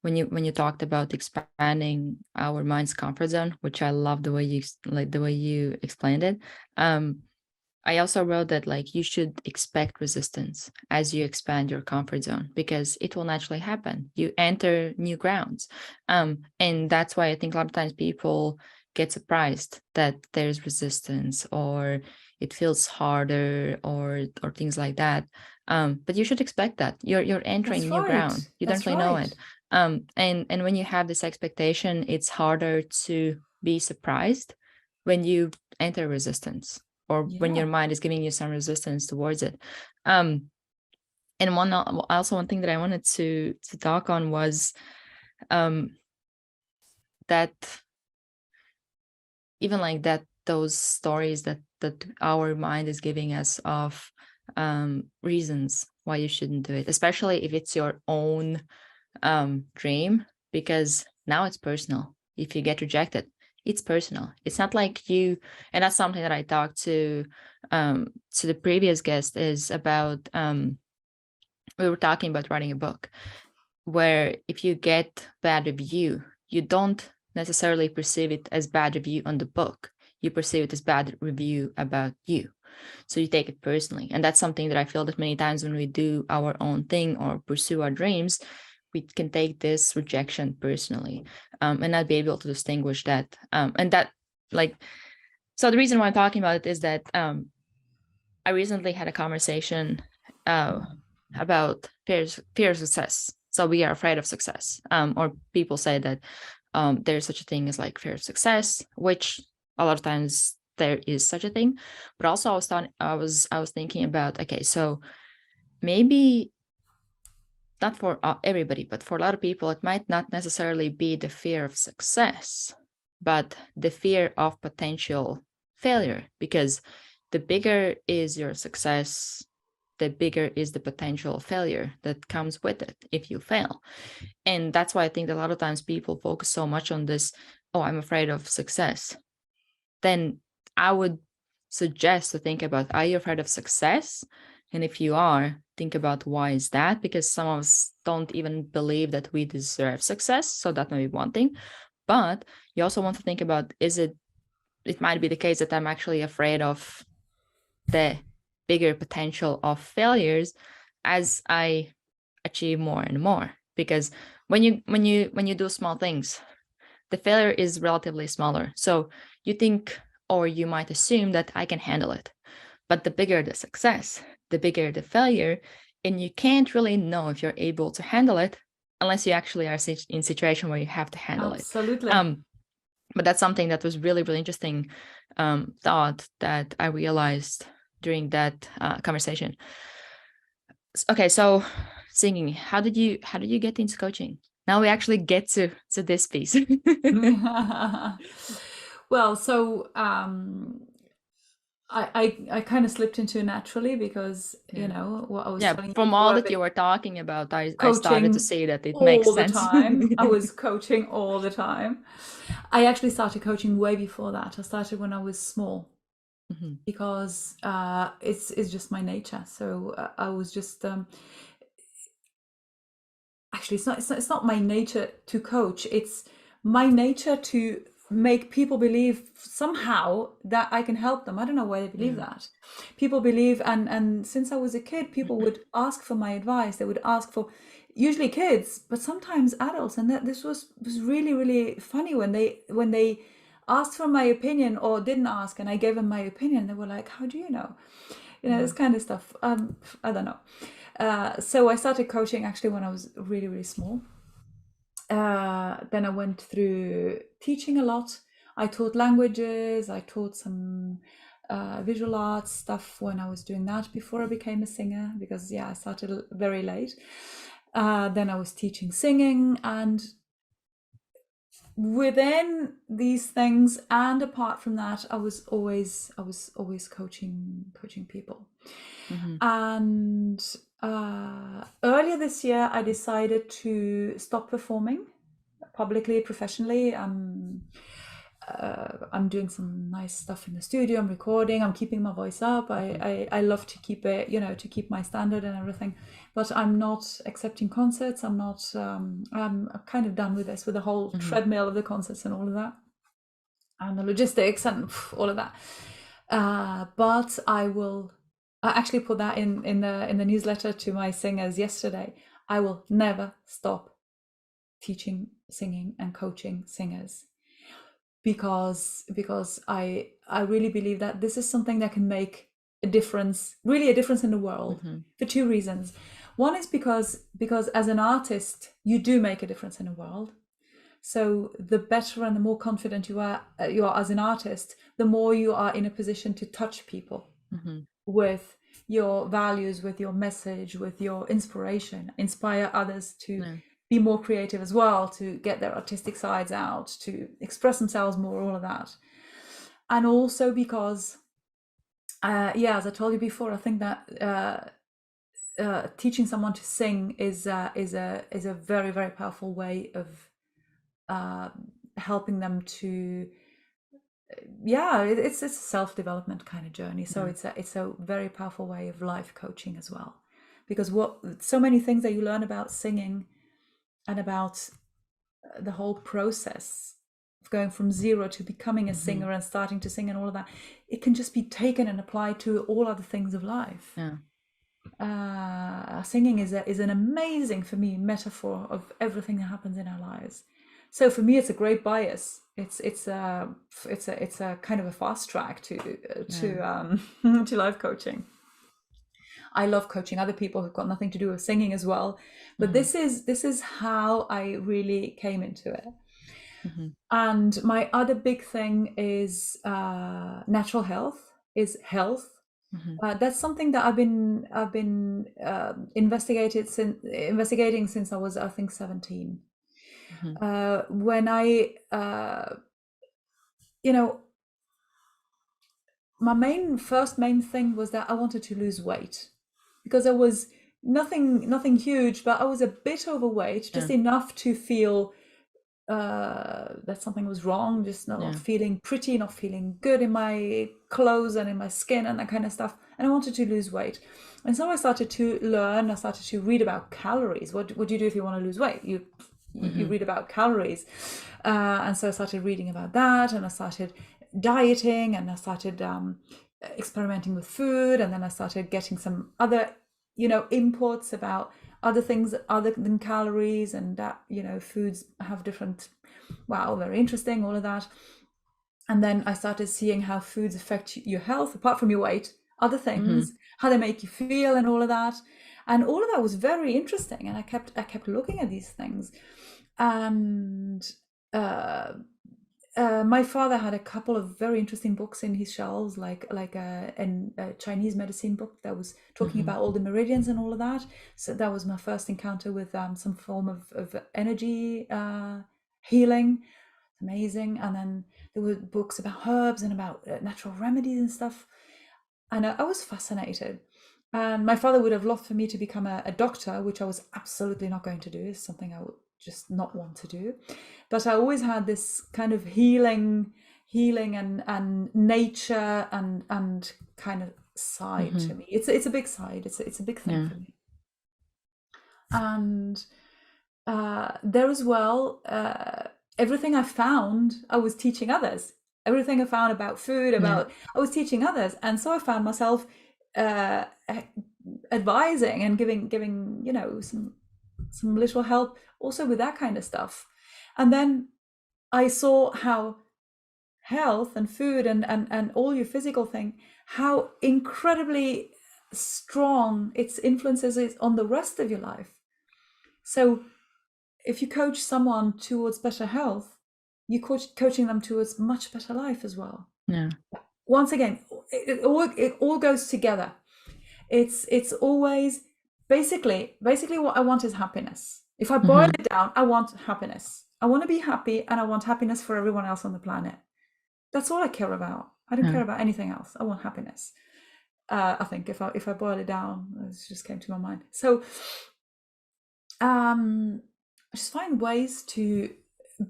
when you talked about expanding our mind's comfort zone, which I love the way you explained it. I also wrote that, like, you should expect resistance as you expand your comfort zone, because it will naturally happen. You enter new grounds. And that's why I think a lot of times people get surprised that there's resistance, or it feels harder, or things like that. But you should expect that. You're entering new ground. You don't really know it. And when you have this expectation, it's harder to be surprised when you enter resistance, or when your Yeah. mind is giving you some resistance towards it. And one thing that I wanted to talk on was that even like that, those stories that our mind is giving us of reasons why you shouldn't do it, especially if it's your own dream, because now it's personal. If you get rejected, it's personal. It's not like you, and that's something that I talked to the previous guest, is about we were talking about writing a book, where if you get bad review, you don't necessarily perceive it as bad review on the book. You perceive it as bad review about you. So you take it personally. And that's something that I feel that many times when we do our own thing or pursue our dreams, we can take this rejection personally, and not be able to distinguish that. And that, like, so the reason why I'm talking about it is that I recently had a conversation about fear of success. So we are afraid of success, or people say that there's such a thing as like fear of success, which a lot of times there is such a thing. But also I was thinking about, okay, so maybe not for everybody, but for a lot of people, it might not necessarily be the fear of success, but the fear of potential failure, because the bigger is your success, the bigger is the potential failure that comes with it if you fail. And that's why I think that a lot of times people focus so much on this, oh, I'm afraid of success. Then I would suggest to think about, are you afraid of success? And if you are, think about why is that? Because some of us don't even believe that we deserve success. So that may be one thing. But you also want to think about, it might be the case that I'm actually afraid of the bigger potential of failures as I achieve more and more. Because when you do small things, the failure is relatively smaller. So you think, or you might assume that I can handle it. But the bigger the success, the bigger the failure, and you can't really know if you're able to handle it unless you actually are in a situation where you have to handle Absolutely. it. But that's something that was really, really interesting thought that I realized during that conversation. Okay, so singing, how did you get into coaching? Now we actually get to this piece. Well, so I kind of slipped into it naturally because, you know, what I was telling you from before, all I've that been you were talking about, I started to coaching see that it makes all the sense. time. I was coaching all the time. I actually started coaching way before that. I started when I was small. Mhm. Because it's just my nature. So I was just actually it's not my nature to coach. It's my nature to make people believe somehow that I can help them. I don't know why they believe that. People believe, and since I was a kid, people would ask for my advice. They would ask for, usually kids, but sometimes adults. And that this was really, really funny when they asked for my opinion or didn't ask, and I gave them my opinion. They were like, "How do you know?" You know, this kind of stuff. I don't know. So I started coaching actually when I was really, really small. Then I went through teaching a lot. I taught languages. I taught some visual arts stuff when I was doing that before I became a singer, because I started very late. Then I was teaching singing, and within these things and apart from that, I was always coaching people. And earlier this year I decided to stop performing publicly, professionally. I'm doing some nice stuff in the studio. I'm recording. I'm keeping my voice up. I love to keep it, you know, to keep my standard and everything. But I'm not accepting concerts. I'm not. I'm kind of done with this, with the whole treadmill of the concerts and all of that, and the logistics and all of that. But I will. I actually put that in the newsletter to my singers yesterday. I will never stop teaching singing and coaching singers, because I really believe that this is something that can make a difference, really a difference in the world, for two reasons. One is because as an artist, you do make a difference in the world. So the better and the more confident you are as an artist, the more you are in a position to touch people with your values, with your message, with your inspiration, inspire others to be more creative as well, to get their artistic sides out, to express themselves more, all of that. And also because, as I told you before, I think that teaching someone to sing is a very, very powerful way of helping them to it's a self-development kind of journey. So it's a very powerful way of life coaching as well, because so many things that you learn about singing and about the whole process of going from zero to becoming a singer and starting to sing and all of that, it can just be taken and applied to all other things of life. Singing is an amazing, for me, metaphor of everything that happens in our lives. So for me, it's a great bias. It's a kind of a fast track to life coaching. I love coaching other people who've got nothing to do with singing as well, but this is how I really came into it. And my other big thing is natural health. That's something that I've been investigating since I was, I think, 17. When I, my main thing was that I wanted to lose weight, because I was nothing huge, but I was a bit overweight, just enough to feel that something was wrong, just not feeling pretty, not feeling good in my clothes and in my skin and that kind of stuff. And I wanted to lose weight. And so I started to read about calories. What do you do if you want to lose weight? You read about calories. And so I started reading about that, and I started dieting, and I started experimenting with food, and then I started getting some other inputs about other things other than calories, and that foods have different, very interesting, all of that. And then I started seeing how foods affect your health, apart from your weight, other things, how they make you feel, and all of that. And all of that was very interesting, and I kept looking at these things. And my father had a couple of very interesting books in his shelves, like a Chinese medicine book that was talking about all the meridians and all of that. So that was my first encounter with some form of energy healing. Amazing. And then there were books about herbs and about natural remedies and stuff. And I was fascinated. And my father would have loved for me to become a doctor, which I was absolutely not going to do. It's something I would just not want to do. But I always had this kind of healing and nature and kind of side to me. It's a big side. It's a big thing for me. And there as well, everything I found, I was teaching others. Everything I found about food, I was teaching others. And so I found myself advising and giving some little help also with that kind of stuff. And then I saw how health and food and all your physical thing, how incredibly strong its influences is on the rest of your life. So if you coach someone towards better health, you're coaching them towards much better life as well. Once again, it all goes together. It's always basically what I want is happiness. If I boil it down, I want happiness. I want to be happy, and I want happiness for everyone else on the planet. That's all I care about. I don't care about anything else. I want happiness. I think if I boil it down, it just came to my mind. So I just find ways to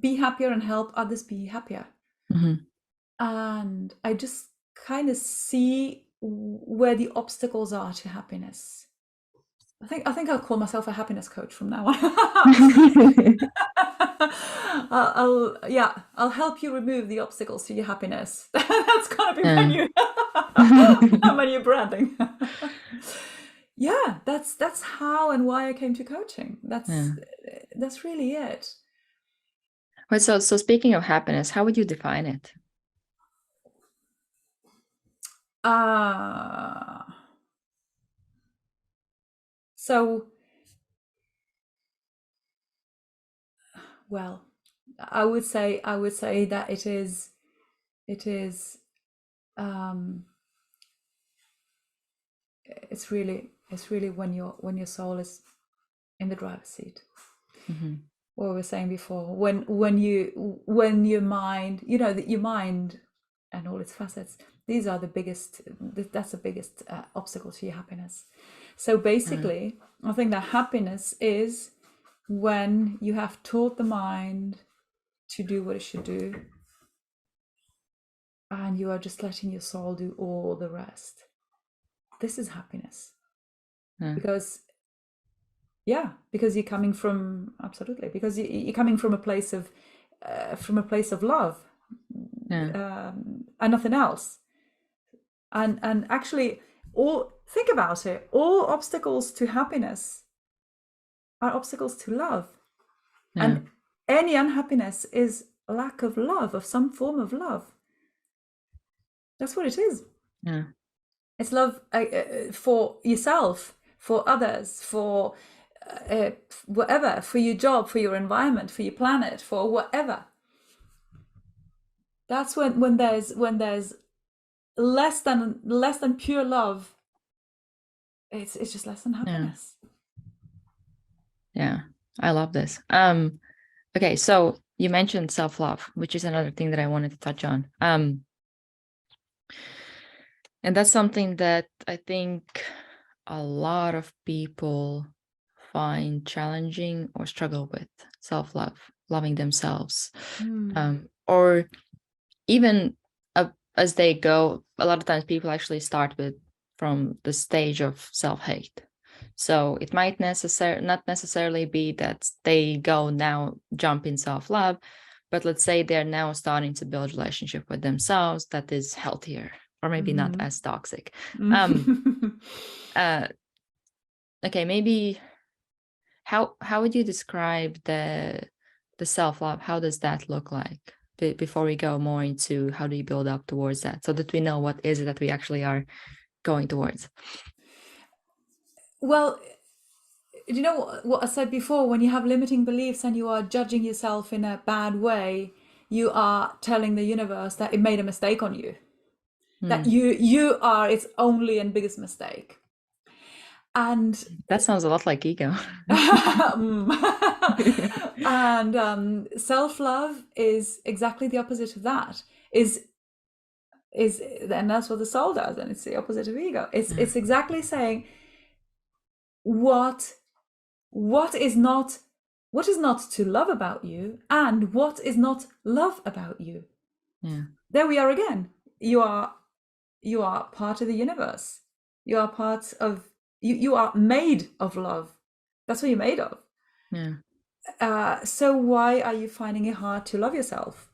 be happier and help others be happier. And I just kind of see where the obstacles are to happiness. I think I'll call myself a happiness coach from now on. I'll help you remove the obstacles to your happiness. That's gonna be my new branding. That's how and why I came to coaching. That's really it. Wait, so speaking of happiness, how would you define it? So, well, I would say that it is it's really when your soul is in the driver's seat. Mm-hmm. What we were saying before, when your mind, that your mind and all its facets, these are the biggest, that's the biggest obstacle to your happiness. So basically, I think that happiness is when you have taught the mind to do what it should do, and you are just letting your soul do all the rest. This is happiness. Because you're coming from, absolutely, because you're coming from a place of love, and nothing else. And actually, think about it, all obstacles to happiness are obstacles to love. And any unhappiness is a lack of love, of some form of love. That's what it is. It's love for yourself, for others, for whatever, for your job, for your environment, for your planet, for whatever. That's when there's less than pure love. It's just less than happiness. Yeah, I love this. Okay, so you mentioned self-love, which is another thing that I wanted to touch on. And that's something that I think a lot of people find challenging or struggle with: self-love, loving themselves. Or even as they go, a lot of times people actually start from the stage of self-hate. So it might not necessarily be that they jump in self-love, but let's say they're now starting to build a relationship with themselves that is healthier, or maybe not as toxic. Okay, maybe how would you describe the self-love? How does that look like? Before we go more into how do you build up towards that, so that we know what is it that we actually are going towards. Well, you know what I said before, when you have limiting beliefs and you are judging yourself in a bad way, you are telling the universe that it made a mistake on you, that you are its only and biggest mistake. And that sounds a lot like ego. And self-love is exactly the opposite of that. And that's what the soul does, and it's the opposite of ego. It's exactly saying what is not to love about you, and what is not love about you. There we are again. You are part of the universe. You are part of you are made of love. That's what you're made of. So why are you finding it hard to love yourself?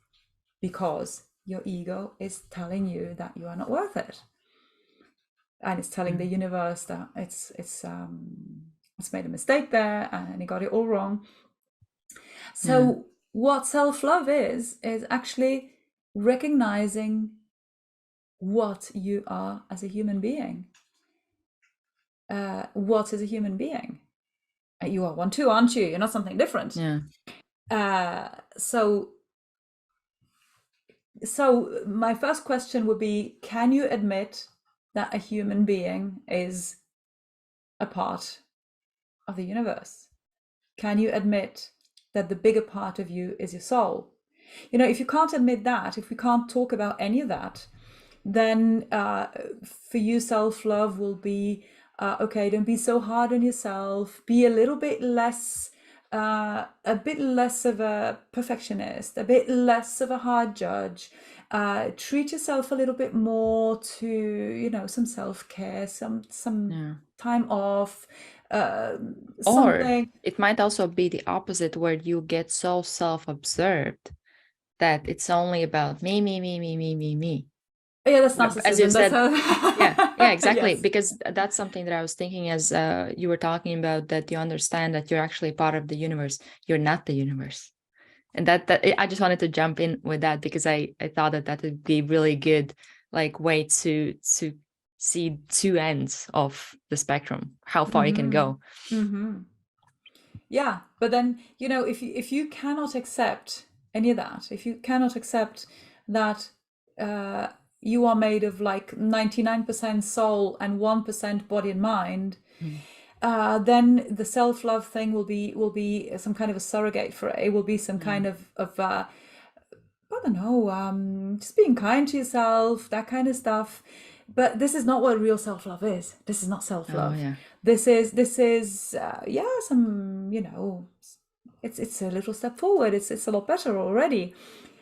Because your ego is telling you that you are not worth it, and it's telling the universe that it's made a mistake there and it got it all wrong. So what self-love is actually recognizing what you are as a human being. What is a human being? You are one too, aren't you? You're not something different. So my first question would be, can you admit that a human being is a part of the universe? Can you admit that the bigger part of you is your soul? If you can't admit that, if we can't talk about any of that, then for you, self-love will be, okay, don't be so hard on yourself, be a little bit less, a bit less of a perfectionist, a bit less of a hard judge, treat yourself a little bit more to, some self-care, some time off, something. Or it might also be the opposite, where you get so self-absorbed that it's only about me. Yeah, that's narcissism. As you said, yeah, exactly. Yes. Because that's something that I was thinking as you were talking about, that you understand that you're actually part of the universe. You're not the universe. And that I just wanted to jump in with that, because I thought that would be really good, like, way to see two ends of the spectrum, how far you can go. Yeah, but then if you cannot accept any of that, if you cannot accept that you are made of like 99% soul and 1% body and mind, then the self-love thing will be some kind of a surrogate for it. It will be some kind of I don't know, just being kind to yourself, that kind of stuff. But this is not what real self-love is. This is not self-love. This is some, it's a little step forward. It's a lot better already.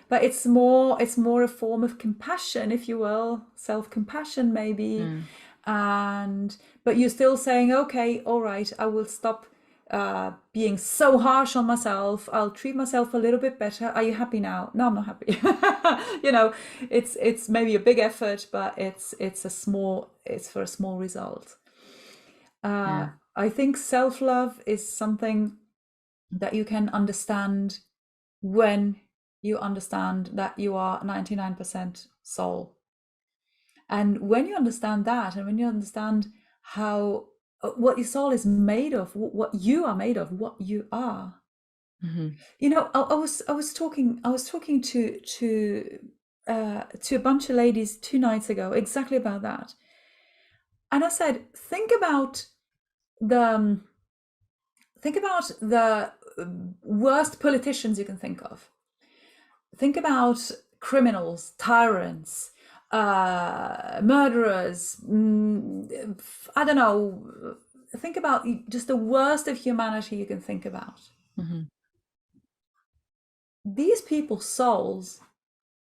But it's more a form of compassion, if you will, self-compassion maybe. But you're still saying, okay, all right, I will stop being so harsh on myself. I'll treat myself a little bit better. Are you happy now? No, I'm not happy. It's maybe a big effort, but it's for a small result. I think self-love is something that you can understand when you understand that you are 99% soul. And when you understand that, and when you understand how what your soul is made of, what you are made of, what you are. I was talking to a bunch of ladies 2 nights ago exactly about that, and I said, think about the worst politicians you can think of. Think about criminals, tyrants, murderers, I don't know. Think about just the worst of humanity you can think about. These people's souls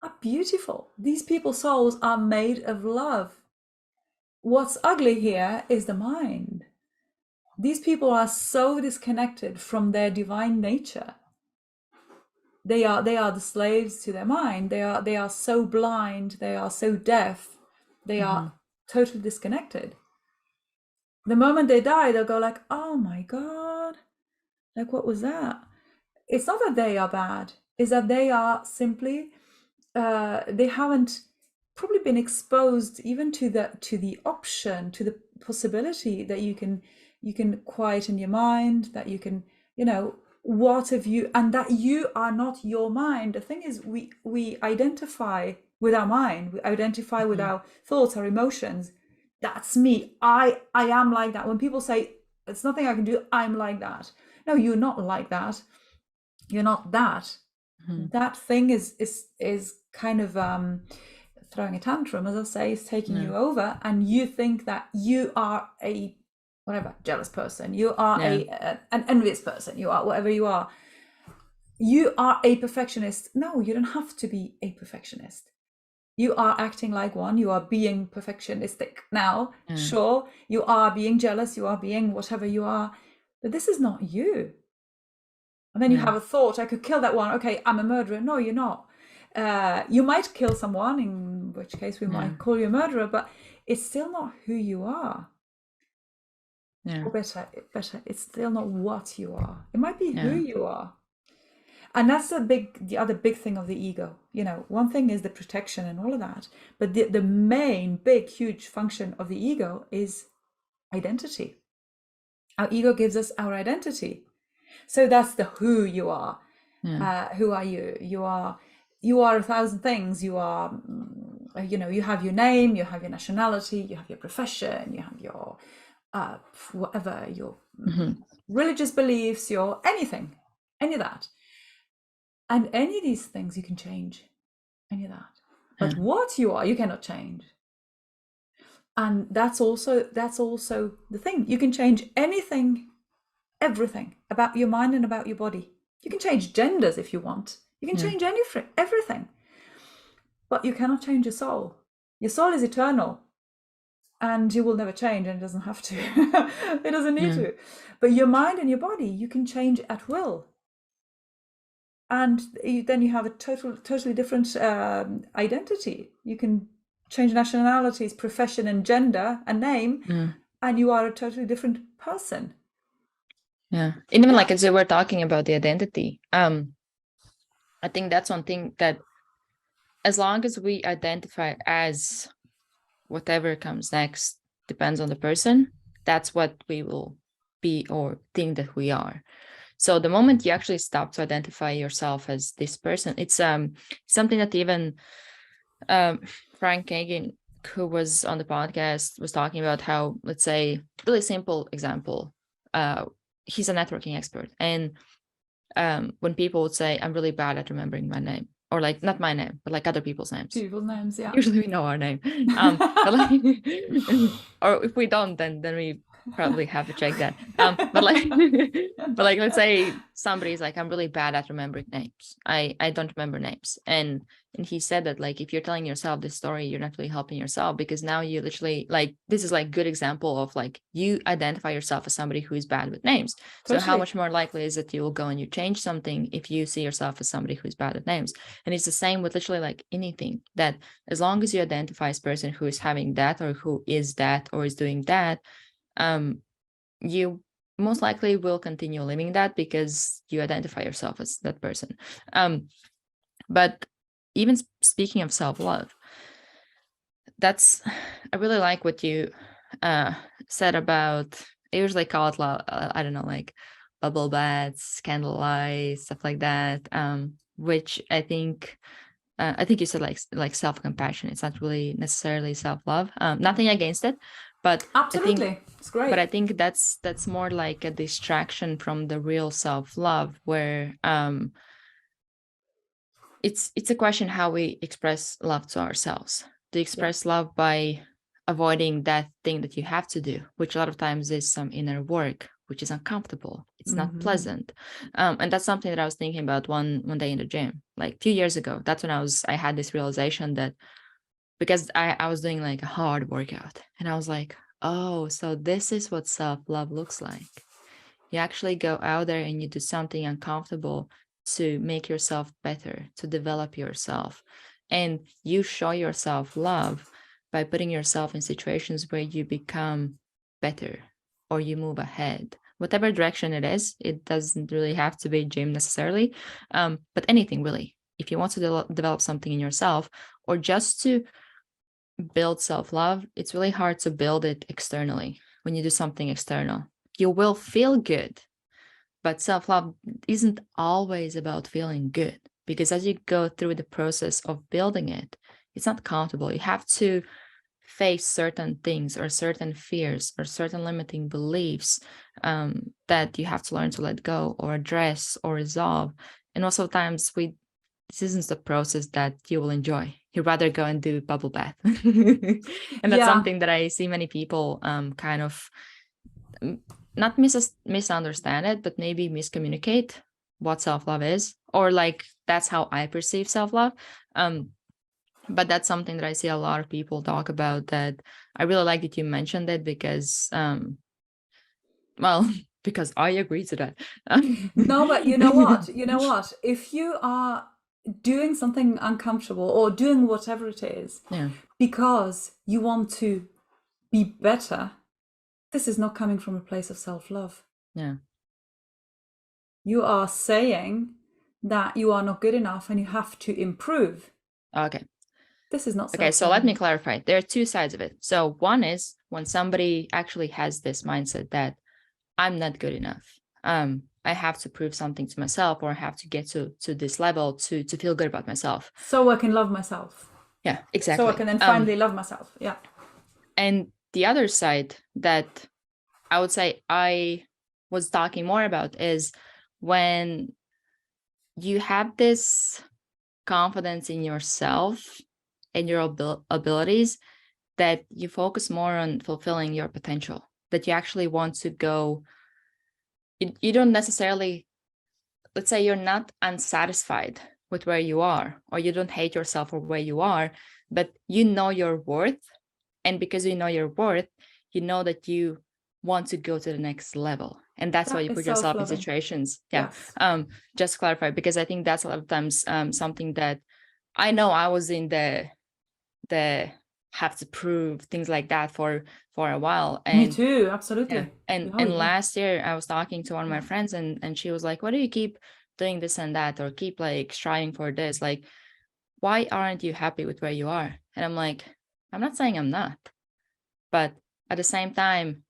are beautiful. These people's souls are made of love. What's ugly here is the mind. These people are so disconnected from their divine nature. They are the slaves to their mind. They are so blind. They are so deaf. They are totally disconnected. The moment they die, they'll go like, oh my God, like what was that? It's not that they are bad. It's that they are simply, they haven't probably been exposed even to the option, to the possibility that you can quieten your mind, that you can, what have you, and that you are not your mind. The thing is, we identify with our mind, we identify with our thoughts, our emotions. That's me. I am like that. When people say it's nothing I can do, I'm like that. No, you're not like that. You're not that. That thing is kind of throwing a tantrum, as I say, is taking you over, and you think that you are a whatever, jealous person, you are an envious person, you are whatever you are. You are a perfectionist. No, you don't have to be a perfectionist. You are acting like one, you are being perfectionistic now. Sure, you are being jealous, you are being whatever you are, but this is not you. And then you have a thought, I could kill that one. Okay, I'm a murderer. No, you're not. You might kill someone, in which case we might call you a murderer, but it's still not who you are. Or better, it's still not what you are. It might be who you are. And that's the other big thing of the ego. One thing is the protection and all of that, but the main, big, huge function of the ego is identity. Our ego gives us our identity. So that's the who you are. Who are you? You are 1,000 things. You are, you have your name, you have your nationality, you have your profession, you have your whatever, your religious beliefs, your anything, any of that. And any of these things you can change, any of that. But what you are, you cannot change. And that's also the thing. You can change anything, everything about your mind and about your body. You can change genders if you want. You can change everything. But you cannot change your soul. Your soul is eternal. And you will never change, and it doesn't have to. It doesn't need to. But your mind and your body, you can change at will. And then you have a totally different identity. You can change nationalities, profession, and gender, and name, and you are a totally different person. And even like as we were talking about the identity, I think that's one thing that, as long as we identify as whatever comes next, depends on the person, that's what we will be or think that we are. So the moment you actually stop to identify yourself as this person, it's something that even Frank Kagan, who was on the podcast, was talking about how, let's say, really simple example. He's a networking expert, and when people would say, I'm really bad at remembering my name, or like not my name, but like other people's names. People's names, yeah. Usually we know our name. But like, or if we don't, then we probably have to check that. But like let's say somebody's like, I'm really bad at remembering names. I don't remember names. And he said that, like, if you're telling yourself this story, you're not really helping yourself, because now you literally, like, this is like good example of like you identify yourself as somebody who is bad with names. So how much more likely is it you will go and you change something if you see yourself as somebody who is bad at names? And it's the same with literally like anything, that as long as you identify as a person who is having that, or who is that, or is doing that, you most likely will continue living that because you identify yourself as that person. But even speaking of self-love, I really like what you said about, I usually call it I don't know, like bubble baths, candlelight, stuff like that, which I think you said like self-compassion. It's not really necessarily self-love. Nothing against it, but absolutely, it's great. But I think that's more like a distraction from the real self-love, where it's a question how we express love to ourselves. To express love by avoiding that thing that you have to do, which a lot of times is some inner work, which is uncomfortable. It's not pleasant. And that's something that I was thinking about one day in the gym, like a few years ago. That's when I had this realization that, because I was doing like a hard workout, and I was like, oh, so this is what self-love looks like. You actually go out there and you do something uncomfortable to make yourself better, to develop yourself. And you show yourself love by putting yourself in situations where you become better, or you move ahead. Whatever direction it is, it doesn't really have to be gym necessarily, but anything really. If you want to develop something in yourself, or just to build self-love, it's really hard to build it externally. When you do something external, you will feel good, but self-love isn't always about feeling good, because as you go through the process of building it, it's not comfortable. You have to face certain things, or certain fears, or certain limiting beliefs that you have to learn to let go, or address, or resolve. And also times this isn't the process that you will enjoy. You'd rather go and do bubble bath. And that's something that I see many people kind of not misunderstand it, but maybe miscommunicate what self-love is, or like that's how I perceive self-love. But that's something that I see a lot of people talk about, that I really like that you mentioned it, because because I agree to that. No, but you know what? If you are doing something uncomfortable, or doing whatever it is, because you want to be better, this is not coming from a place of self-love. Yeah. You are saying that you are not good enough and you have to improve. Okay. This is not self-love. Okay, so let me clarify. There are two sides of it. So one is when somebody actually has this mindset that I'm not good enough. I have to prove something to myself, or I have to get to this level to feel good about myself. So I can love myself. Yeah, exactly. So I can then finally love myself. Yeah. And the other side that I would say I was talking more about is when you have this confidence in yourself and your abilities, that you focus more on fulfilling your potential, that you actually want to go. You don't necessarily, let's say you're not unsatisfied with where you are, or you don't hate yourself for where you are, but you know your worth. And because you know your worth, you know that you want to go to the next level. And that's why you put yourself in situations. Yeah. Yes. Just to clarify, because I think that's a lot of times something that I know I was in the have to prove things like that for a while. And me too, absolutely. Yeah. And last year I was talking to one of my friends, and she was like, why do you keep doing this and that, or keep like striving for this? Like, why aren't you happy with where you are? And I'm like, I'm not saying I'm not, but at the same time,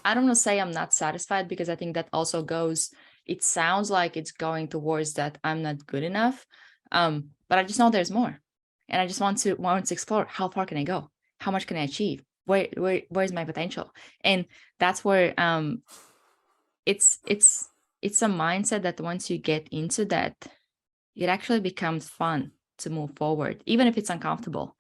I don't want to say I'm not satisfied, because I think that also goes it sounds like it's going towards that I'm not good enough. But I just know there's more. And I just want to explore, how far can I go? How much can I achieve? Where's my potential? And that's where it's a mindset that once you get into that, it actually becomes fun to move forward, even if it's uncomfortable.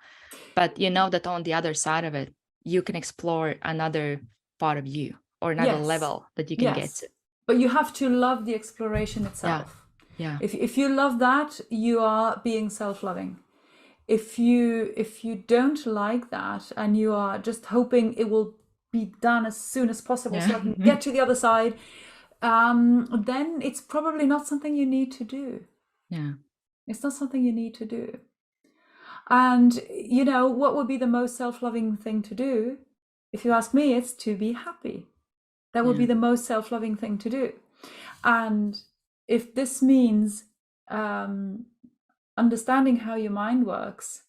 But you know that on the other side of it, you can explore another part of you, or another Yes. level that you can get Yes. to. But you have to love the exploration itself. Yeah. If you love that, you are being self-loving. If you don't like that, and you are just hoping it will be done as soon as possible so I can get to the other side, then it's probably not something you need to do. Yeah. It's not something you need to do. And you know what would be the most self-loving thing to do? If you ask me, it's to be happy. That would be the most self-loving thing to do. And if this means understanding how your mind works,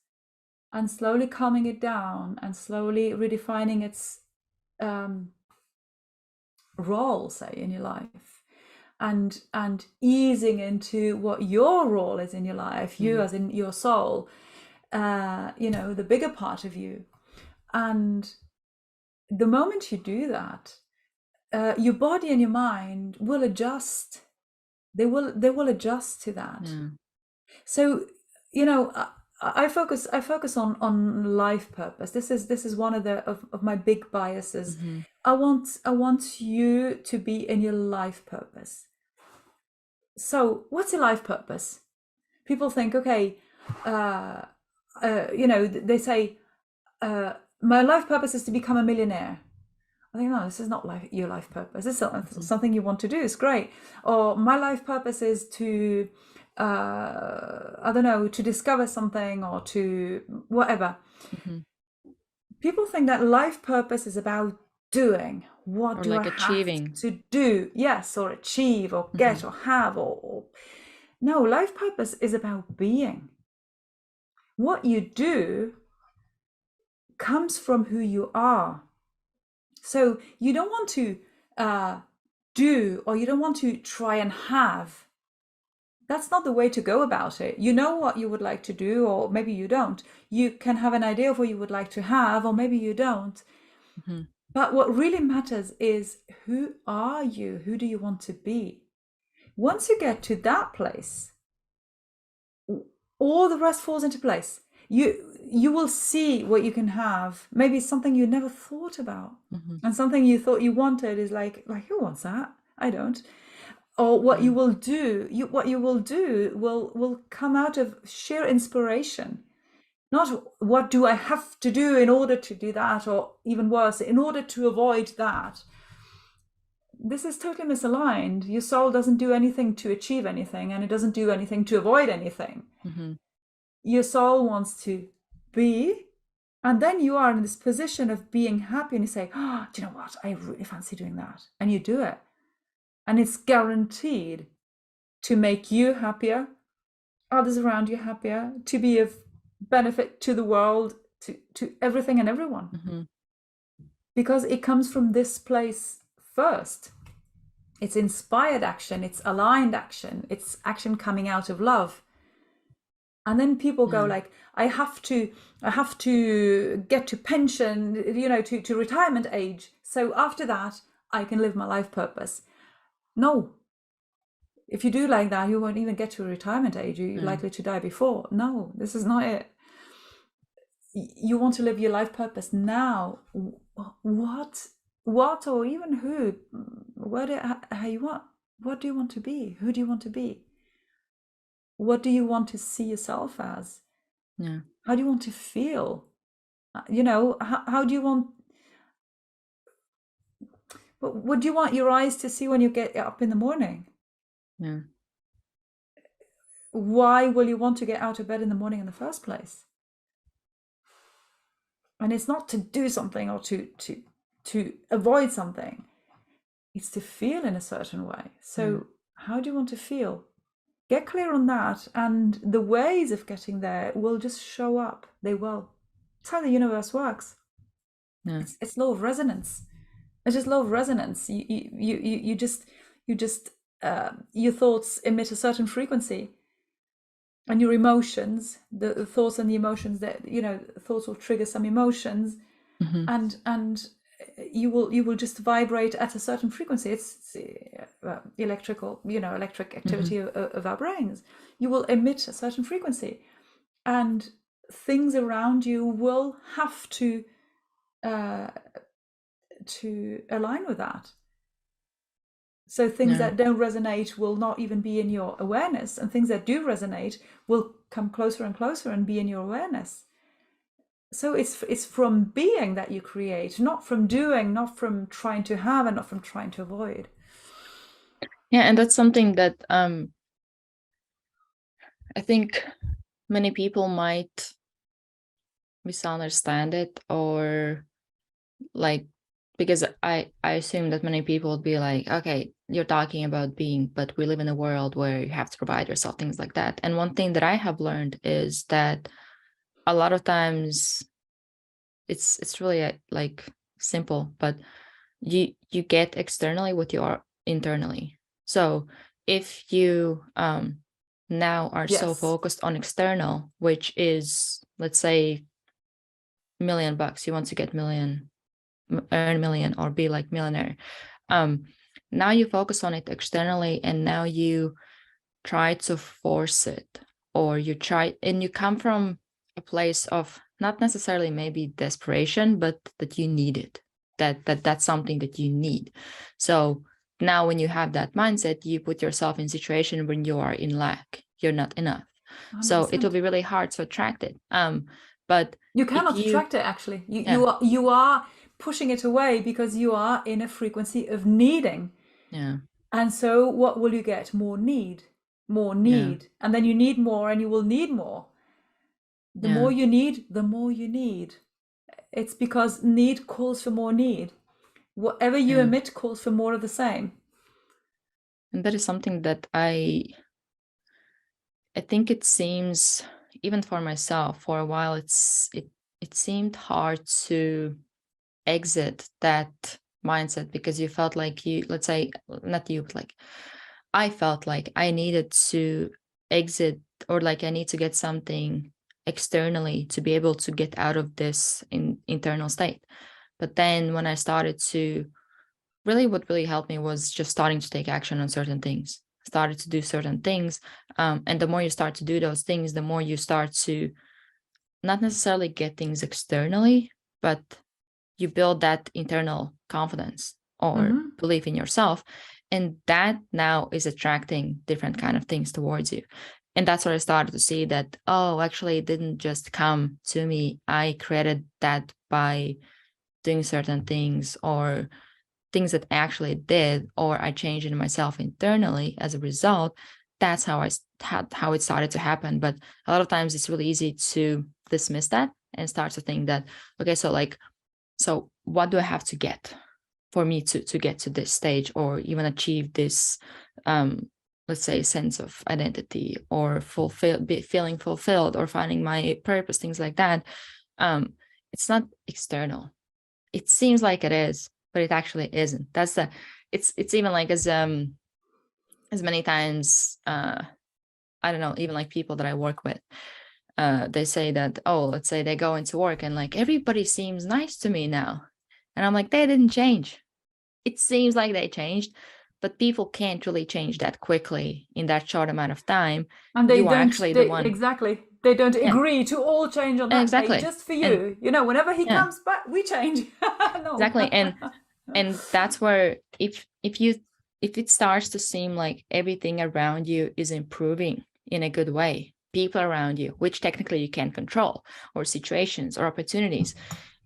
and slowly calming it down, and slowly redefining its role, say, in your life, and easing into what your role is in your life, you as in your soul, the bigger part of you. And the moment you do that, your body and your mind will adjust. They will adjust to that. So I focus on life purpose. This is one of my big biases. I want you to be in your life purpose. So what's your life purpose? People think, okay, they say, my life purpose is to become a millionaire. I think, no, this is not your life purpose. This is something you want to do. It's great. Or my life purpose is to, I don't know, to discover something, or to whatever. People think that life purpose is about doing. What Or do like I achieving. have to do? Yes, or achieve, or get, or have, or no. Life purpose is about being. What you do comes from who you are. So you don't want to do, or you don't want to try and have. That's not the way to go about it. You know what you would like to do, or maybe you don't. You can have an idea of what you would like to have, or maybe you don't. But what really matters is, who are you? Who do you want to be? Once you get to that place, all the rest falls into place. You will see what you can have. Maybe something you never thought about, and something you thought you wanted is like who wants that? I don't. Or what you will do, will come out of sheer inspiration. Not what do I have to do in order to do that, or even worse, in order to avoid that. This is totally misaligned. Your soul doesn't do anything to achieve anything, and it doesn't do anything to avoid anything. Your soul wants to be, and then you are in this position of being happy, and you say, oh, do you know what? I really fancy doing that. And you do it. And it's guaranteed to make you happier, others around you happier, to be of benefit to the world, to everything and everyone. Because it comes from this place first. It's inspired action, it's aligned action, it's action coming out of love. And then people go like, I have to get to pension, to retirement age. So after that, I can live my life purpose. No. If you do like that, you won't even get to a retirement age. You're likely to die before. No, this is not it. You want to live your life purpose now. What, or even who? How you want? What do you want to be? Who do you want to be? What do you want to see yourself as? How do you want to feel? How do you want? What do you want your eyes to see when you get up in the morning? Why will you want to get out of bed in the morning in the first place? And it's not to do something or to avoid something. It's to feel in a certain way. So how do you want to feel? Get clear on that, and the ways of getting there will just show up. They will. It's how the universe works. It's law of resonance. It's just law of resonance. You just your thoughts emit a certain frequency, and your emotions, the thoughts and the emotions that, you know, thoughts will trigger some emotions, and you will just vibrate at a certain frequency. It's electrical, you know, electric activity of our brains. You will emit a certain frequency, and things around you will have to align with that. So things that don't resonate will not even be in your awareness, and things that do resonate will come closer and closer and be in your awareness. So it's from being that you create, not from doing, not from trying to have, and not from trying to avoid. Yeah, and that's something that I think many people might misunderstand it, or like, because I assume that many people would be like, okay, you're talking about being, but we live in a world where you have to provide yourself, things like that. And one thing that I have learned is that a lot of times it's really like simple, but you get externally what you are internally. So if you now are so focused on external, which is, let's say, $1,000,000, you want to get earn a million or be like millionaire. Now you focus on it externally, and now you try to force it, or you try, and you come from a place of not necessarily maybe desperation, but that you need it, that's something that you need. So now when you have that mindset, you put yourself in a situation when you are in lack, you're not enough. 100%. So it will be really hard to attract it. But you cannot attract it, actually. You are pushing it away because you are in a frequency of needing. Yeah. And so what will you get? More need. And then you need more, and you will need more. The more you need, the more you need. It's because need calls for more need. Whatever you emit calls for more of the same. And that is something that I think it seems, even for myself, for a while, it seemed hard to exit that mindset, because you felt like you, let's say, not you, but like I felt like I needed to exit, or like I need to get something externally to be able to get out of this internal state. But then when I started to what really helped me was just starting to take action on certain things, started to do certain things. And the more you start to do those things, the more you start to not necessarily get things externally, but you build that internal confidence or belief in yourself. And that now is attracting different kind of things towards you. And that's where I started to see that, oh, actually, it didn't just come to me. I created that by doing certain things, or things that I actually did, or I changed in myself internally as a result. That's how how it started to happen. But a lot of times it's really easy to dismiss that and start to think that, okay, so what do I have to get for me to get to this stage, or even achieve this, let's say, sense of identity, or feeling fulfilled, or finding my purpose, things like that. It's not external. It seems like it is, but it actually isn't. It's even like as many times, I don't know, even like people that I work with, they say that, oh, let's say they go into work and like everybody seems nice to me now. And I'm like, they didn't change. It seems like they changed, but people can't really change that quickly in that short amount of time. And they you don't, are actually the one. Exactly. They don't agree to all change on that day just for you. And, whenever he comes back, we change. No. Exactly. And that's where if it starts to seem like everything around you is improving in a good way, people around you, which technically you can't control, or situations or opportunities,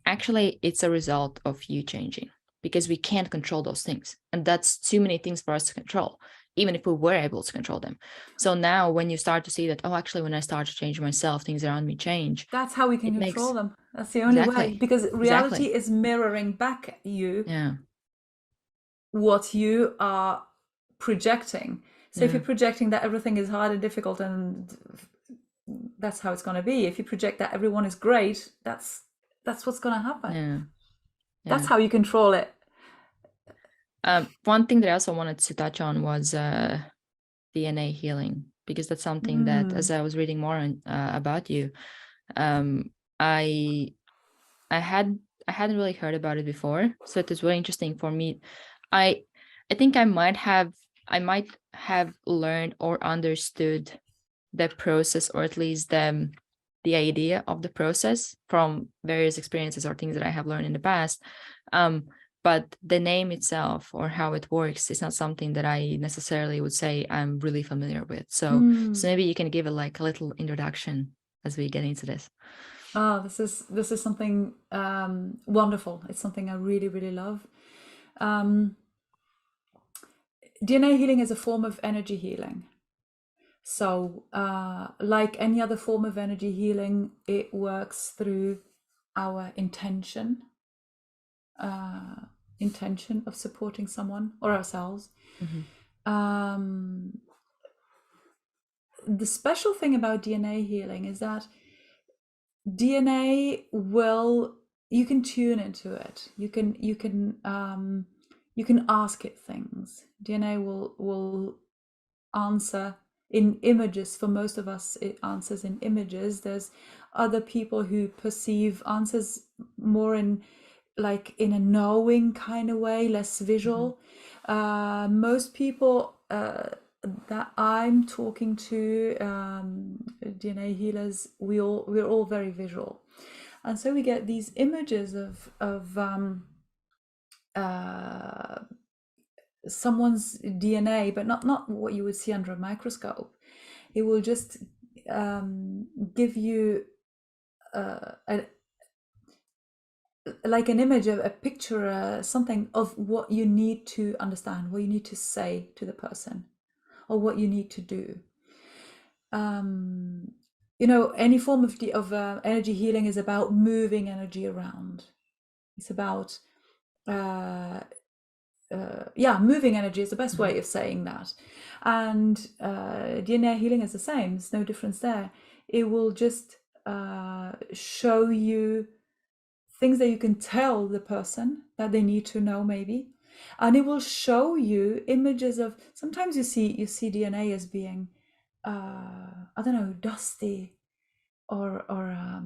actually it's a result of you changing, because we can't control those things. And that's too many things for us to control, even if we were able to control them. So now when you start to see that, oh, actually, when I start to change myself, things around me change. That's how we can control them. That's the only way, because reality is mirroring back at you what you are projecting. So if you're projecting that everything is hard and difficult, and that's how it's going to be. If you project that everyone is great, that's what's going to happen. That's how you control it. One thing that I also wanted to touch on was DNA healing, because that's something that, as I was reading more about you, I hadn't really heard about it before, so it is really interesting for me. I think I might have learned or understood the process, or at least the idea of the process, from various experiences or things that I have learned in the past. But the name itself or how it works is not something that I necessarily would say I'm really familiar with. So maybe you can give it like a little introduction as we get into this. Oh, this is something wonderful. It's something I really, really love. DNA healing is a form of energy healing. So, like any other form of energy healing, it works through our intention of supporting someone or ourselves. The special thing about DNA healing is that DNA you can tune into it. You can ask it things. DNA will answer in images. For most of us, it answers in images. There's other people who perceive answers more in a knowing kind of way, less visual. Most people that I'm talking to, DNA healers, we're all very visual, and so we get these images of someone's DNA, but not what you would see under a microscope. It will just give you like an image, a picture, something of what you need to understand, what you need to say to the person, or what you need to do. Any form of energy healing is about moving energy around. It's about moving energy is the best way of saying that. And DNA healing is the same. There's no difference there. It will just show you things that you can tell the person that they need to know, maybe. And it will show you images of, sometimes you see DNA as being I don't know, dusty, or I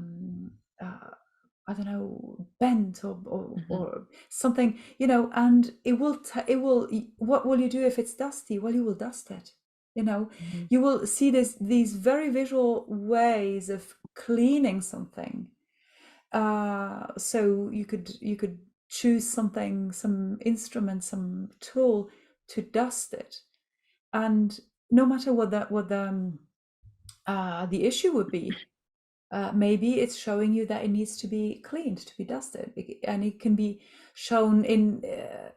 don't know, bent, or something, and it will what will you do if it's dusty? Well, you will dust it. You will see these very visual ways of cleaning something. So you could choose something, some instrument, some tool to dust it, and no matter what the issue would be, maybe it's showing you that it needs to be cleaned, to be dusted, and it can be shown in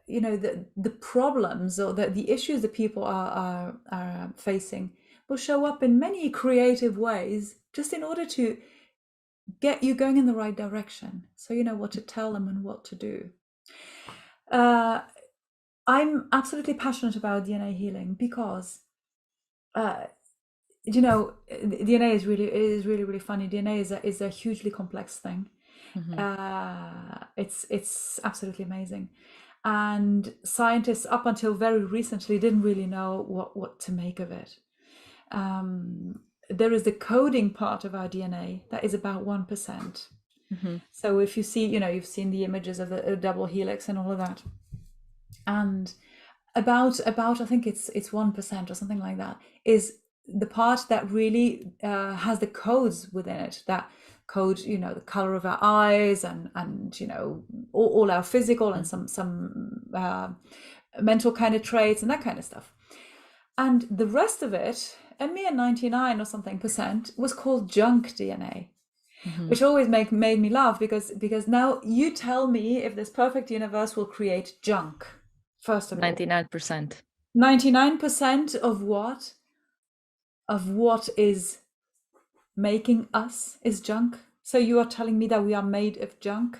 the problems or the issues that people are facing will show up in many creative ways, just in order to get you going in the right direction, so you know what to tell them and what to do. I'm absolutely passionate about DNA healing because DNA is really funny. DNA is a hugely complex thing. It's absolutely amazing, and scientists up until very recently didn't really know what to make of it. There is the coding part of our DNA that is about 1%. So if you see, you've seen the images of the double helix and all of that, and about I think it's 1% or something like that is the part that really has the codes within it, that code, the color of our eyes, and all our physical and some mental kind of traits and that kind of stuff. And the rest of it, a mere 99 or something percent, was called junk DNA, which always made me laugh, because now you tell me if this perfect universe will create junk. First of all, 99%. 99% of what is making us is junk. So you are telling me that we are made of junk?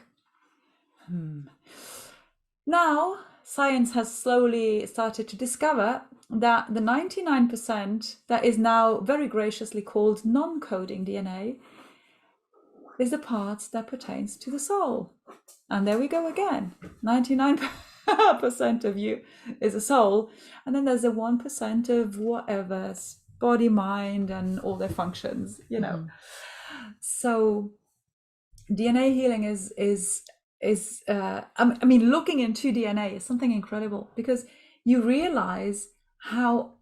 Now, science has slowly started to discover that the 99% that is now very graciously called non-coding DNA is the part that pertains to the soul. And there we go again, 99%. percent of you is a soul, and then there's a 1% of whatever's body, mind, and all their functions, you know. So DNA healing I mean, looking into DNA is something incredible, because you realize how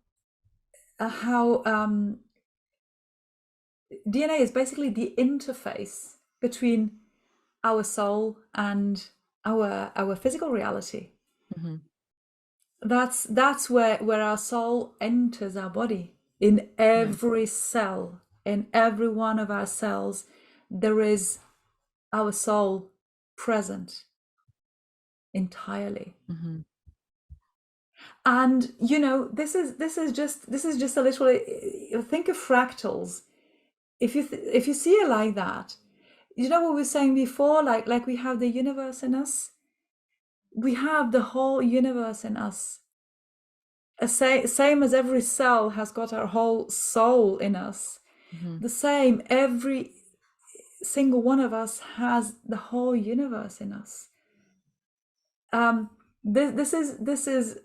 DNA is basically the interface between our soul and our physical reality. That's where our soul enters our body. In every cell, in every one of our cells, there is our soul present entirely. And you know, this is just a little, think of fractals. If you see it like that, you know what we were saying before, like we have the universe in us, we have the whole universe in us. Same as every cell has got our whole soul in us. The same, every single one of us has the whole universe in us. This is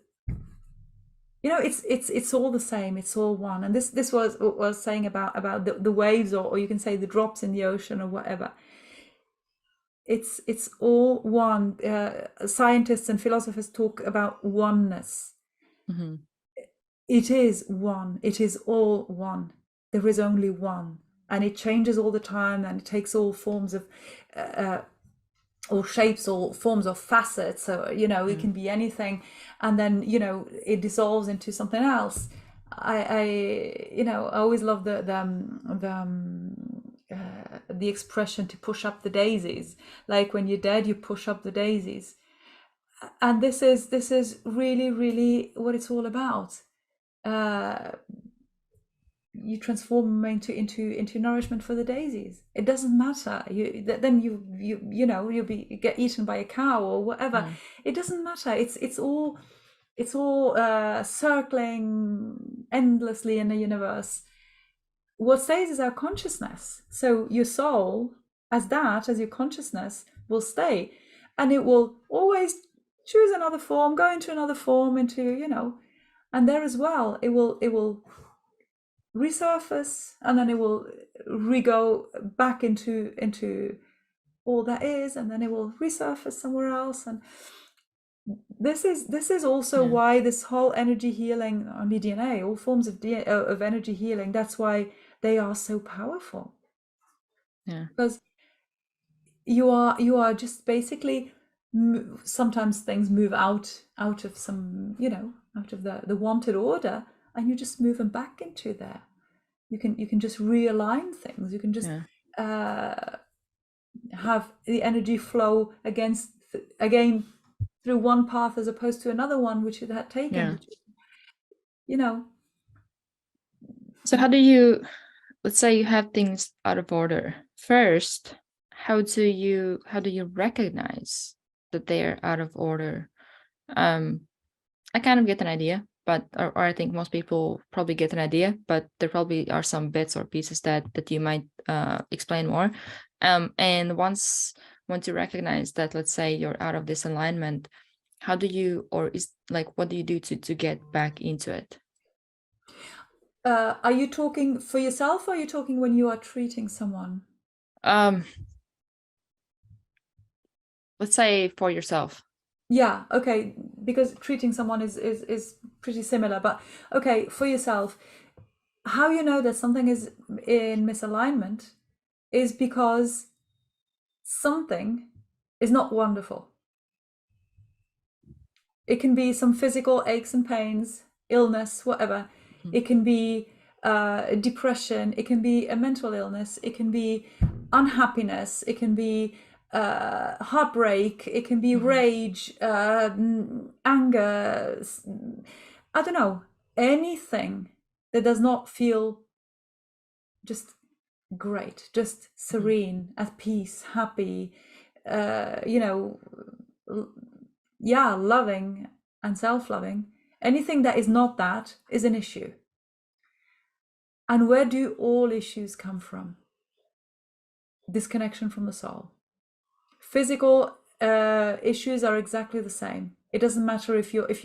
you know, it's all the same, it's all one. And this was what I was saying about the waves, or you can say the drops in the ocean, or whatever. It's all one. Scientists and philosophers talk about oneness. It is one. It is all one. There is only one, and it changes all the time, and it takes all forms of all shapes, all forms of facets. So, you know, it can be anything, and then, you know, it dissolves into something else. I you know, I always love the expression to push up the daisies. Like when you're dead, you push up the daisies, and this is really, really what it's all about. You transform them into nourishment for the daisies. It doesn't matter. Then you know, you get eaten by a cow or whatever. It doesn't matter. It's all circling endlessly in the universe. What stays is our consciousness. So your soul, as your consciousness, will stay, and it will always choose another form, go into another form, into, you know, and there as well, it will resurface, and then it will go back into all that is, and then it will resurface somewhere else. And this is also why this whole energy healing on the DNA, all forms of energy healing, that's why they are so powerful. Because you are just basically, sometimes things move out of some, you know, out of the wanted order, and you just move them back into there. You can just realign things. You can just have the energy flow again through one path as opposed to another one which it had taken. You know. So how do you, let's say you have things out of order. First, how do you recognize that they are out of order? I kind of get an idea, but or I think most people probably get an idea, but there probably are some bits or pieces that you might explain more. And once you recognize that, let's say you're out of this alignment, how do you, or is like, what do you do to get back into it? Are you talking for yourself, or are you talking when you are treating someone? Let's say for yourself. Yeah, okay, because treating someone is pretty similar, but okay, for yourself, how you know that something is in misalignment is because something is not wonderful. It can be some physical aches and pains, illness, whatever. It can be depression, it can be a mental illness, it can be unhappiness, it can be heartbreak, it can be rage, anger, I don't know, anything that does not feel just great, just serene, at peace, happy, you know, loving and self-loving. Anything that is not that is an issue. And where do all issues come from? Disconnection from the soul. Physical issues are exactly the same. It doesn't matter if you're if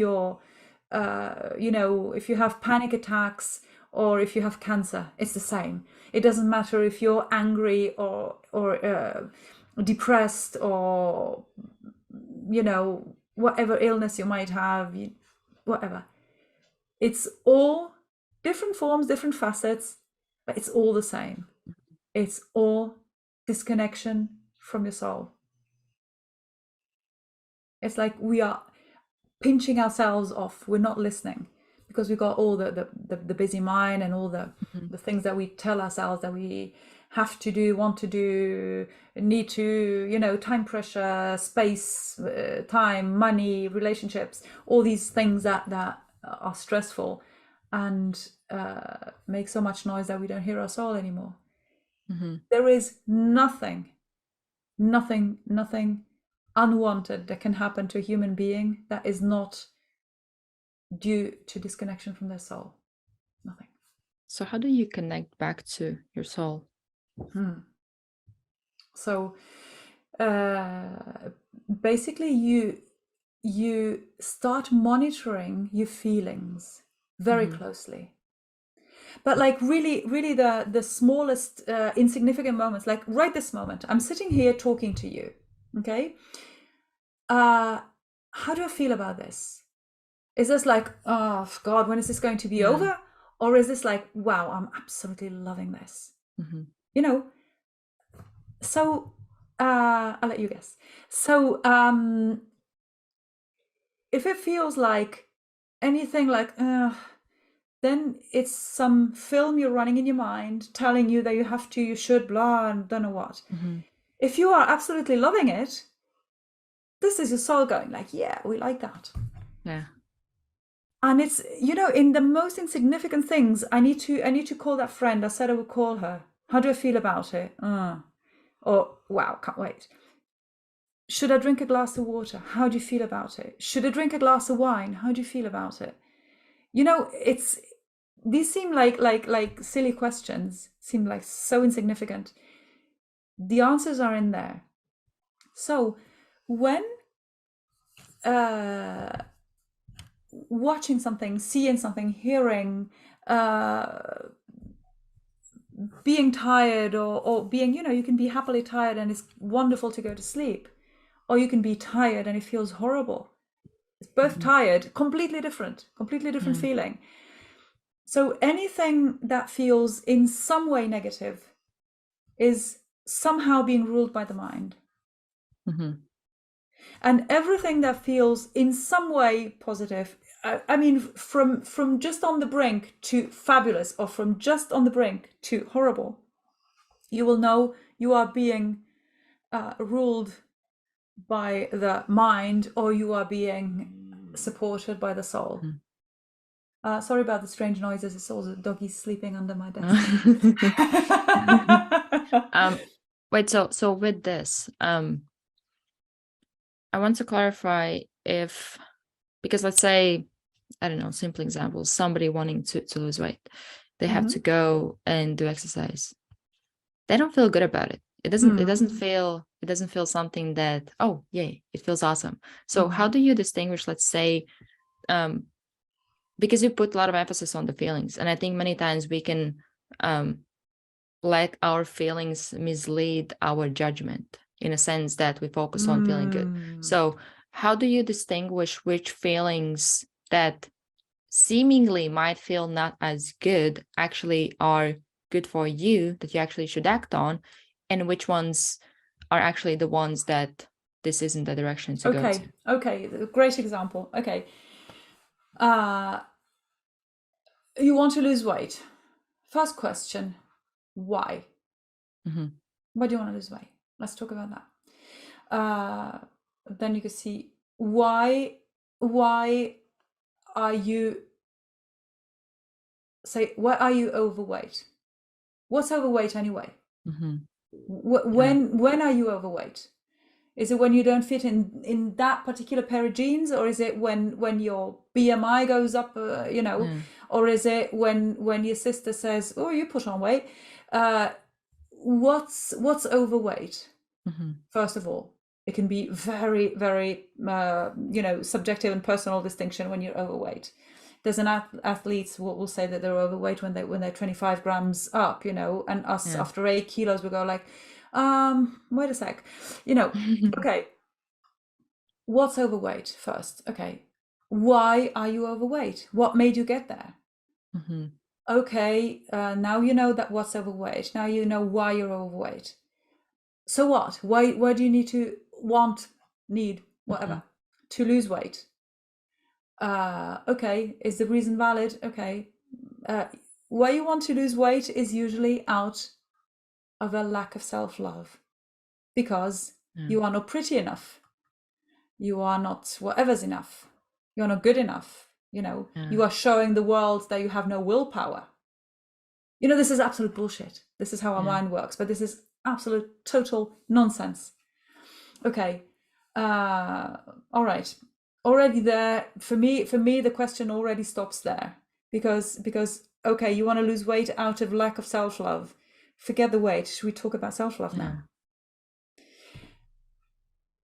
you have panic attacks or if you have cancer, it's the same. It doesn't matter if you're angry or depressed or whatever illness you might have, whatever. It's all different forms, different facets, but it's all the same. It's all disconnection from your soul. It's like we are pinching ourselves off. We're not listening because we've got all the busy mind and all the things that we tell ourselves that we have to do, want to do, need to, time pressure, space, time, money, relationships, all these things that are stressful and make so much noise that we don't hear our soul anymore. There is nothing unwanted that can happen to a human being that is not due to disconnection from their soul. Nothing. So how do you connect back to your soul? So basically you start monitoring your feelings very closely, but like really the smallest insignificant moments, like right this moment I'm sitting here talking to you, okay? How do I feel about this? Is this like, oh God, when is this going to be over? Or is this like, wow, I'm absolutely loving this? So I'll let you guess. So if it feels like anything like, then it's some film you're running in your mind telling you that you have to, you should, blah, and don't know what. If you are absolutely loving it, this is your soul going like, yeah, we like that. Yeah. And it's, in the most insignificant things, I need to call that friend. I said I would call her. How do I feel about it? Or, wow, can't wait. Should I drink a glass of water? How do you feel about it? Should I drink a glass of wine? How do you feel about it? These seem like silly questions, seem like so insignificant. The answers are in there. So when watching something, seeing something, hearing, being tired or being, you can be happily tired and it's wonderful to go to sleep, or you can be tired and it feels horrible. It's both tired, completely different feeling. So anything that feels in some way negative is somehow being ruled by the mind. And everything that feels in some way positive, I mean, from just on the brink to fabulous, or from just on the brink to horrible, you will know you are being ruled by the mind, or you are being supported by the soul. Sorry about the strange noises. It's all the doggies sleeping under my desk. Wait, so with this, I want to clarify because let's say, I don't know, simple example, somebody wanting to lose weight, they have to go and do exercise. They don't feel good about it. It doesn't feel something that, oh, yay, it feels awesome. So how do you distinguish, let's say, because you put a lot of emphasis on the feelings, and I think many times we can let our feelings mislead our judgment, in a sense that we focus on feeling good. So how do you distinguish which feelings that seemingly might feel not as good actually are good for you, that you actually should act on, and which ones are actually the ones that this isn't the direction to go to? Okay, great example. Okay. You want to lose weight. First question, why? Why do you want to lose weight? Let's talk about that. Then you can see why are you overweight? What's overweight anyway? When are you overweight? Is it when you don't fit in that particular pair of jeans, or is it when your BMI goes up, or is it when your sister says, oh, you put on weight? What's overweight? First of all, It can be very, very, subjective and personal distinction when you're overweight. There's an athletes will say that they're overweight when they're 25 grams up, and us after 8 kilos, we go like, wait a sec, okay, what's overweight first? Okay, why are you overweight? What made you get there? Mm-hmm. Okay, now you know that what's overweight. Now you know why you're overweight. So what? Why do you need to need whatever to lose weight? Okay, is the reason valid? Okay, why you want to lose weight is usually out of a lack of self-love, because you are not pretty enough, you are not whatever's enough, you're not good enough, you are showing the world that you have no willpower. This is absolute bullshit. This is how our mind works, but this is absolute total nonsense. Okay, all right, already there for me the question already stops there, because okay, you want to lose weight out of lack of self-love. Forget the weight. Should we talk about self-love now?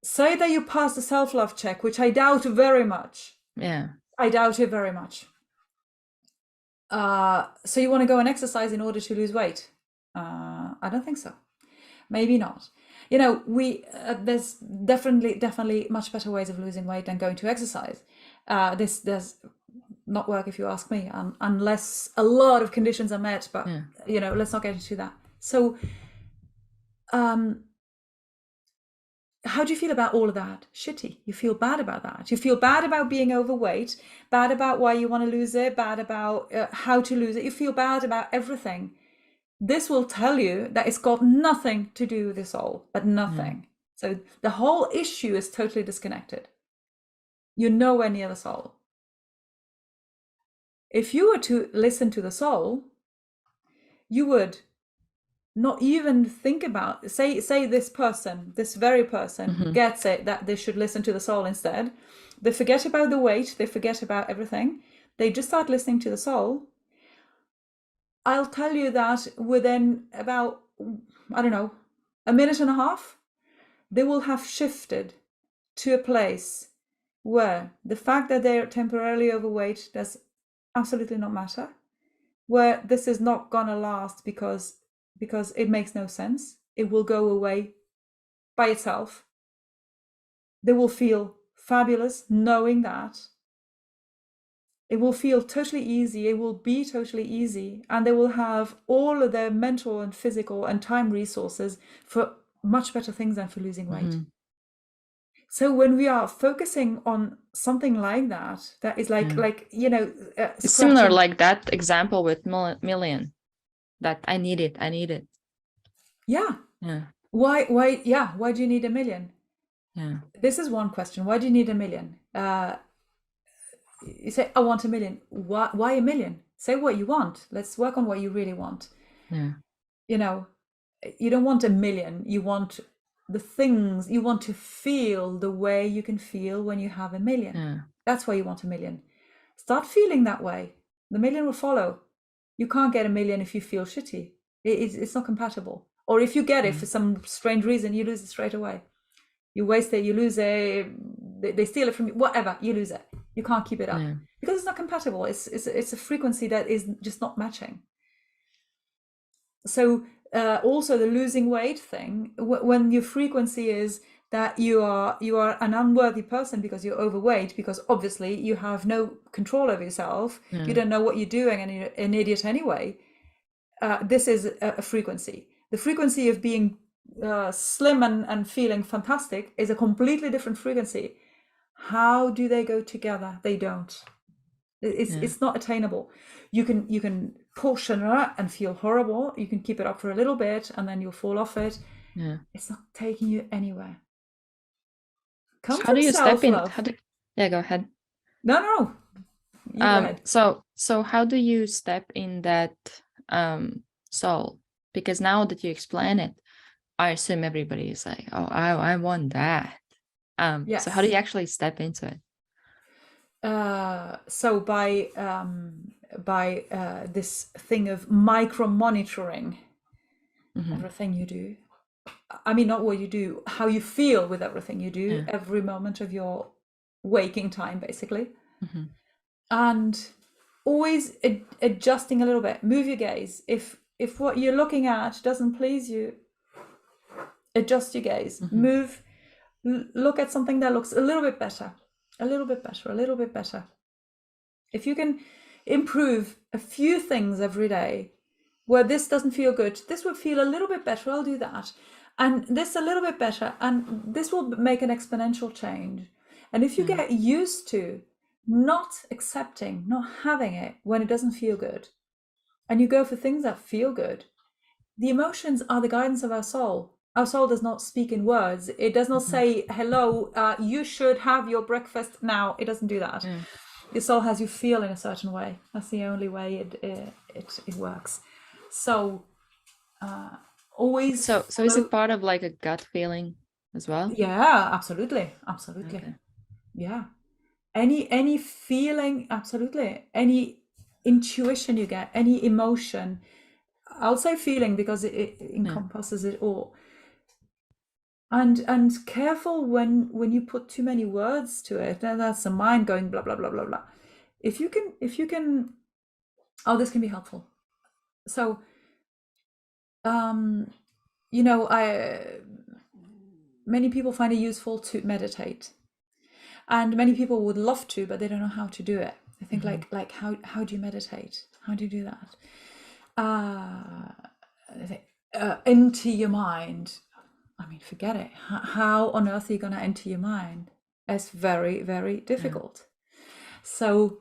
Say that you pass the self-love check, which I doubt very much. I doubt it very much. So you want to go and exercise in order to lose weight? I don't think so. Maybe not. There's definitely much better ways of losing weight than going to exercise. This does not work, if you ask me, unless a lot of conditions are met. But let's not get into that. So, how do you feel about all of that? Shitty. You feel bad about that. You feel bad about being overweight, bad about why you want to lose it, bad about how to lose it. You feel bad about everything. This will tell you that it's got nothing to do with the soul, but nothing. So the whole issue is totally disconnected. You're nowhere near the soul. If you were to listen to the soul, you would not even think about, say this very person gets it, that they should listen to the soul instead. They forget about the weight, they forget about everything. They just start listening to the soul. I'll tell you that within about, I don't know, a minute and a half, they will have shifted to a place where the fact that they're temporarily overweight does absolutely not matter, where this is not gonna last because it makes no sense. It will go away by itself. They will feel fabulous knowing that. It will feel totally easy. It will be totally easy. And they will have all of their mental and physical and time resources for much better things than for losing weight. So when we are focusing on something like that, that is it's similar like that example with million, that I need it. Yeah. Why do you need a million? This is one question. Why do you need a million? You say, I want a million. Why a million? Say what you want. Let's work on what you really want. You don't want a million. You want the things, you want to feel the way you can feel when you have a million. That's why you want a million. Start feeling that way. The million will follow. You can't get a million if you feel shitty. It's not compatible. Or if you get it for some strange reason, you lose it straight away. You waste it, you lose it, they steal it from you, whatever, you lose it. You can't keep it up because it's not compatible. It's a frequency that is just not matching. So also the losing weight thing, when your frequency is that you are an unworthy person because you're overweight, because obviously you have no control over yourself, you don't know what you're doing, and you're an idiot anyway. This is a frequency. The frequency of being slim and feeling fantastic is a completely different frequency. How do they go together? They don't. It's not attainable. You can push and feel horrible. You can keep it up for a little bit and then you'll fall off it. It's not taking you anywhere. So how do you step in? Go ahead. No. You go ahead. So how do you step in that soul? Because now that you explain it, I assume everybody is like, oh, I want that. Yes. So how do you actually step into it? So by this thing of micro monitoring everything you do, I mean, not what you do, how you feel with everything you do, Yeah. every moment of your waking time, basically. Mm-hmm. And always adjusting a little bit. Move your gaze. If what you're looking at doesn't please you, adjust your gaze. Mm-hmm. Move, look at something that looks a little bit better, a little bit better, a little bit better. If you can improve a few things every day, where this doesn't feel good, this would feel a little bit better, I'll do that. And this a little bit better, and this will make an exponential change. And if you get used to not accepting, not having it when it doesn't feel good, and you go for things that feel good, the emotions are the guidance of our soul. Our soul does not speak in words. It does not say, hello, you should have your breakfast now. It doesn't do that. Your soul has you feel in a certain way. That's the only way it works. So always. So is it part of like a gut feeling as well? Yeah, absolutely. Okay. Yeah. Any feeling, absolutely. Any intuition you get, any emotion. I'll say feeling because it encompasses it all. And careful when you put too many words to it. That's the mind going blah blah blah blah blah. If you can, oh, this can be helpful. So, many people find it useful to meditate, and many people would love to, but they don't know how to do it. They think like how do you meditate? How do you do that? Into your mind. I mean, forget it. How on earth are you going to enter your mind? It's very, very difficult. So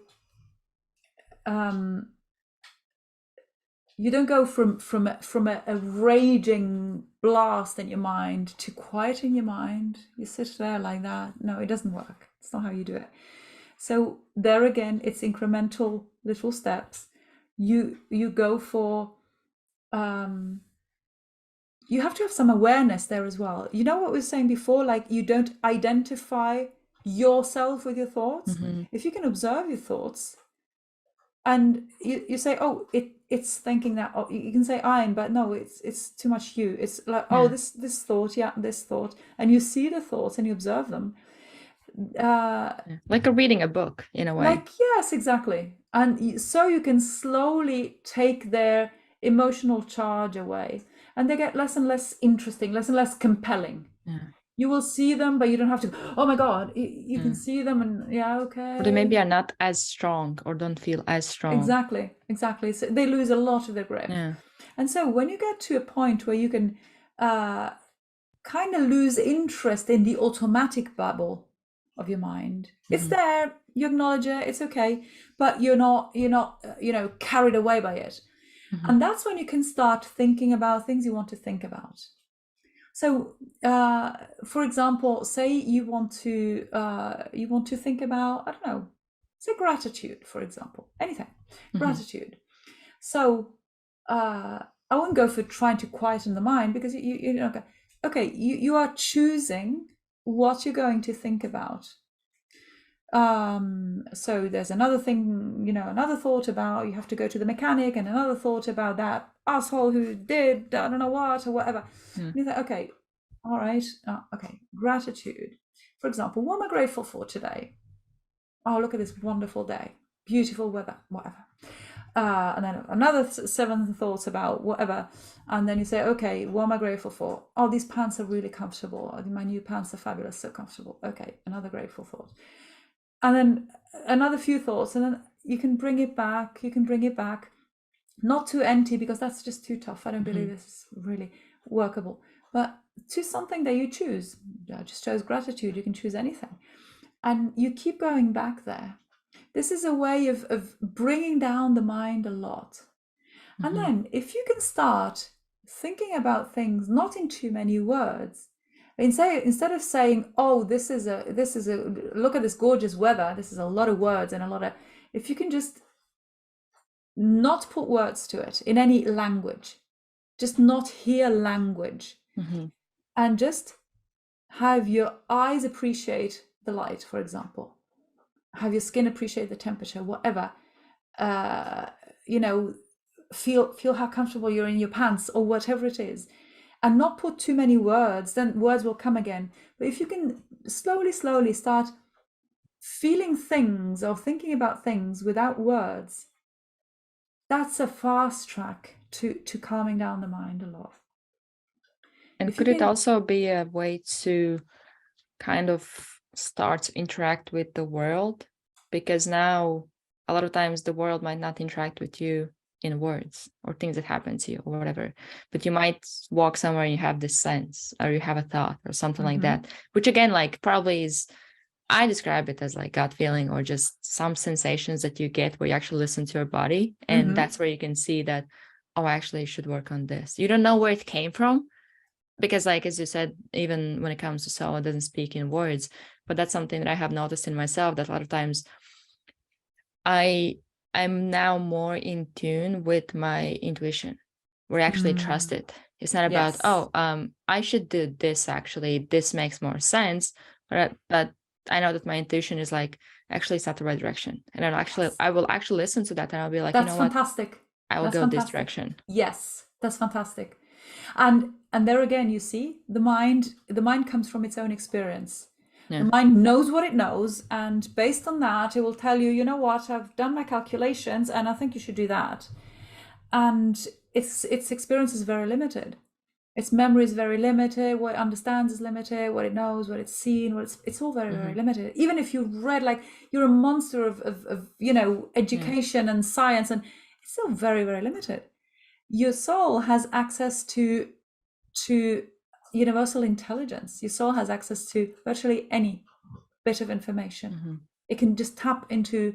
you don't go from a raging blast in your mind to quiet in your mind. You sit there like that. No, it doesn't work. It's not how you do it. So there again, it's incremental little steps. You go for you have to have some awareness there as well. You know what we were saying before, like you don't identify yourself with your thoughts. If you can observe your thoughts and you say, oh, it's thinking that, oh, you can say I'm, but no, it's too much you. It's like, oh, this thought, this thought, and you see the thoughts and you observe them. Like reading a book in a way. Like, yes, exactly. And so you can slowly take their emotional charge away, and they get less and less interesting, less and less compelling. You will see them, but you don't have to, oh my God, you can see them and okay. Or they maybe are not as strong or don't feel as strong. Exactly. So they lose a lot of their grip. And so when you get to a point where you can kind of lose interest in the automatic bubble of your mind, it's there, you acknowledge it, it's okay, but you're not carried away by it. And that's when you can start thinking about things you want to think about. So for example, say you want to think about, I don't know, say gratitude, for example, anything. Gratitude. So I wouldn't go for trying to quieten the mind, because you are choosing what you're going to think about. So there's another thing, another thought about you have to go to the mechanic, and another thought about that asshole who did I don't know what or whatever. And you think, okay, all right, okay, gratitude. For example, what am I grateful for today? Oh, look at this wonderful day, beautiful weather, whatever. And then another 7 thoughts about whatever. And then you say, okay, what am I grateful for? Oh, these pants are really comfortable. My new pants are fabulous, so comfortable. Okay, another grateful thought. And then another few thoughts, and then you can bring it back. Not too empty, because that's just too tough. I don't believe this is really workable. But to something that you choose. I just chose gratitude. You can choose anything. And you keep going back there. This is a way of bringing down the mind a lot. And then if you can start thinking about things not in too many words, instead of saying, oh, this is a look at this gorgeous weather, this is a lot of words and a lot of, if you can just not put words to it in any language, just not hear language, and just have your eyes appreciate the light, for example, have your skin appreciate the temperature, whatever, feel how comfortable you're in your pants or whatever it is, and not put too many words, then words will come again. But if you can slowly start feeling things or thinking about things without words, that's a fast track to calming down the mind a lot. And If could you it can, also be a way to kind of start to interact with the world? Because now a lot of times the world might not interact with you in words or things that happen to you or whatever, but you might walk somewhere and you have this sense or you have a thought or something like that, which again, like probably is, I describe it as like gut feeling or just some sensations that you get where you actually listen to your body. And that's where you can see that, oh, I actually should work on this. You don't know where it came from, because like, as you said, even when it comes to soul, it doesn't speak in words. But that's something that I have noticed in myself, that a lot of times I'm now more in tune with my intuition, where I actually trust it. It's not about, I should do this, actually, this makes more sense. But I know that my intuition is like, actually it's not the right direction. And I will actually listen to that, and I'll be like, that's you know what? fantastic. I will That's go fantastic. this direction. Yes, that's fantastic. And there again, you see, the mind comes from its own experience. Yeah. The mind knows what it knows, and based on that, it will tell you, you know what, I've done my calculations and I think you should do that. And its experience is very limited. Its memory is very limited. What it understands is limited. What it knows, what it's seen, it's all very, very limited. Even if you've read, like, you're a monster of education and science, and it's still very, very limited. Your soul has access to universal intelligence. Your soul has access to virtually any bit of information. It can just tap into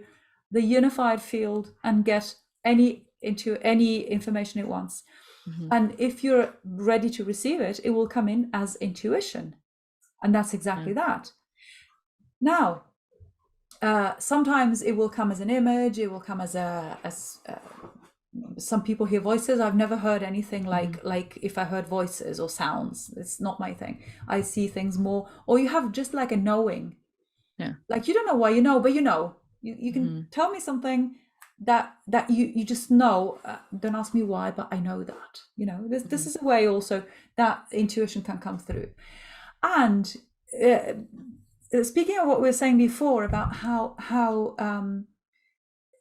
the unified field and get any information it wants. And if you're ready to receive it, it will come in as intuition. And that's exactly that. Now, sometimes it will come as an image, it will come as some people hear voices. I've never heard anything like if I heard voices or sounds. It's not my thing. I see things more, or you have just like a knowing. Yeah. Like, you don't know why you know, but you know. You can tell me something that you just know. Don't ask me why, but I know that. This is a way also that intuition can come through. And speaking of what we were saying before about how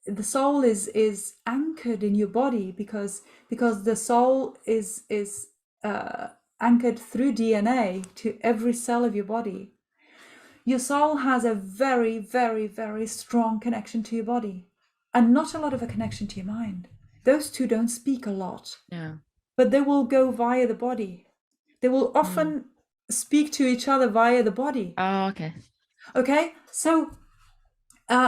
the soul is anchored in your body, because the soul is anchored through DNA to every cell of your body. Your soul has a very, very, very strong connection to your body, and not a lot of a connection to your mind. Those two don't speak a lot, but they will go via the body. They will often speak to each other via the body. Oh, okay. So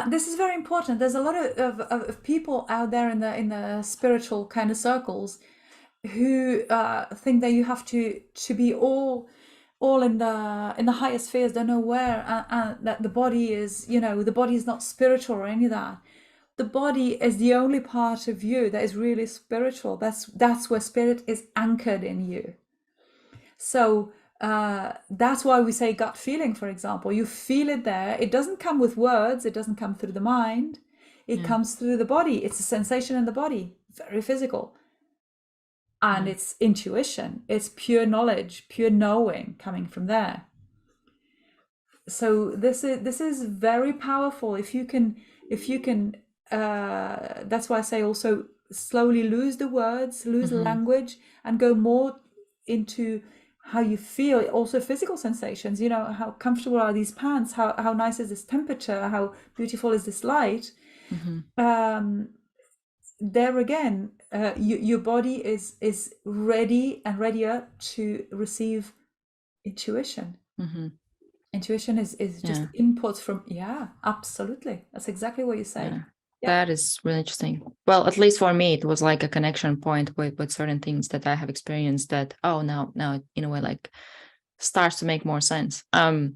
this is very important. There's a lot of people out there in the spiritual kind of circles who think that you have to be all in the higher spheres, don't know where, and that the body is, the body is not spiritual or any of that. The body is the only part of you that is really spiritual. That's where spirit is anchored in you. So that's why we say gut feeling, for example. You feel it there. It doesn't come with words. It doesn't come through the mind. It comes through the body. It's a sensation in the body, very physical. And it's intuition. It's pure knowledge, pure knowing coming from there. So this is very powerful. If you can, that's why I say also slowly lose the words, lose the language, and go more into how you feel, also physical sensations. How comfortable are these pants? How nice is this temperature? How beautiful is this light? There again, your body is ready and readier to receive intuition. Intuition is just inputs from, absolutely. That's exactly what you say. That is really interesting. Well, at least for me, it was like a connection point with certain things that I have experienced that, now in a way, like, starts to make more sense. This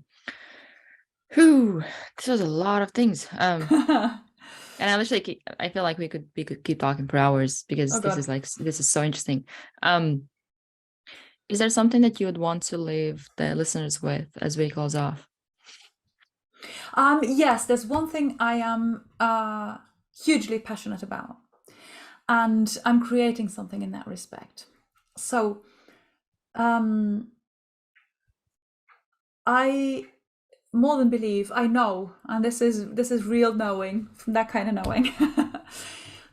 was a lot of things. And I feel like we could keep talking for hours, because this is so interesting. Is there something that you would want to leave the listeners with as we close off? Yes, there's one thing I am hugely passionate about, and I'm creating something in that respect. So I more than believe, I know, and this is real knowing, from that kind of knowing,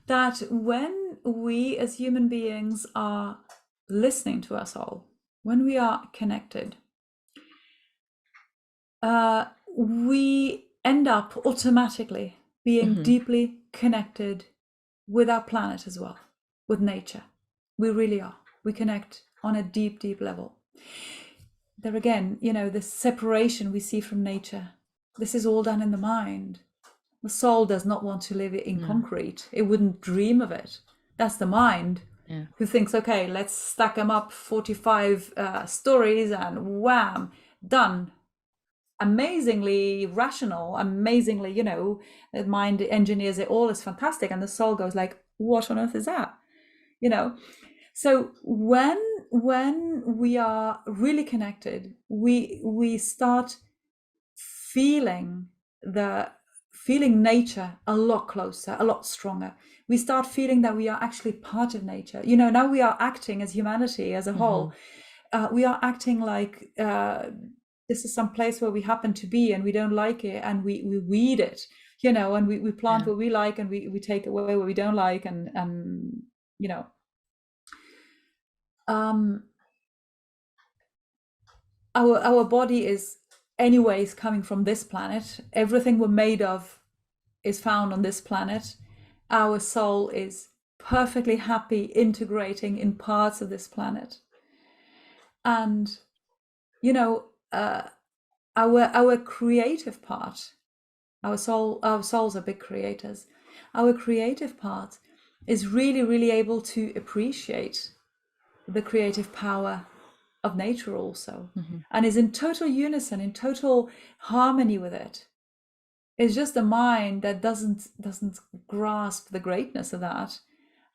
that when we as human beings are listening to our soul, when we are connected, we end up automatically being deeply connected with our planet as well, with nature. We really are. We connect on a deep, deep level. There again, this separation we see from nature, this is all done in the mind. The soul does not want to live in concrete. It wouldn't dream of it. That's the mind who thinks, okay, let's stack them up 45 stories and wham, done. Amazingly rational, amazingly, the mind engineers it all, is fantastic. And the soul goes like, what on earth is that? So when we are really connected, we start feeling nature a lot closer, a lot stronger. We start feeling that we are actually part of nature. Now we are acting as humanity as a whole. We are acting like this is some place where we happen to be and we don't like it, and we weed it, and we plant what we like, and we take away what we don't like, and our body is anyways coming from this planet. Everything we're made of is found on this planet. Our soul is perfectly happy integrating in parts of this planet. And our creative part, our souls are big creators. Our creative part is really, really able to appreciate the creative power of nature also, and is in total unison, in total harmony with it. It's just a mind that doesn't grasp the greatness of that,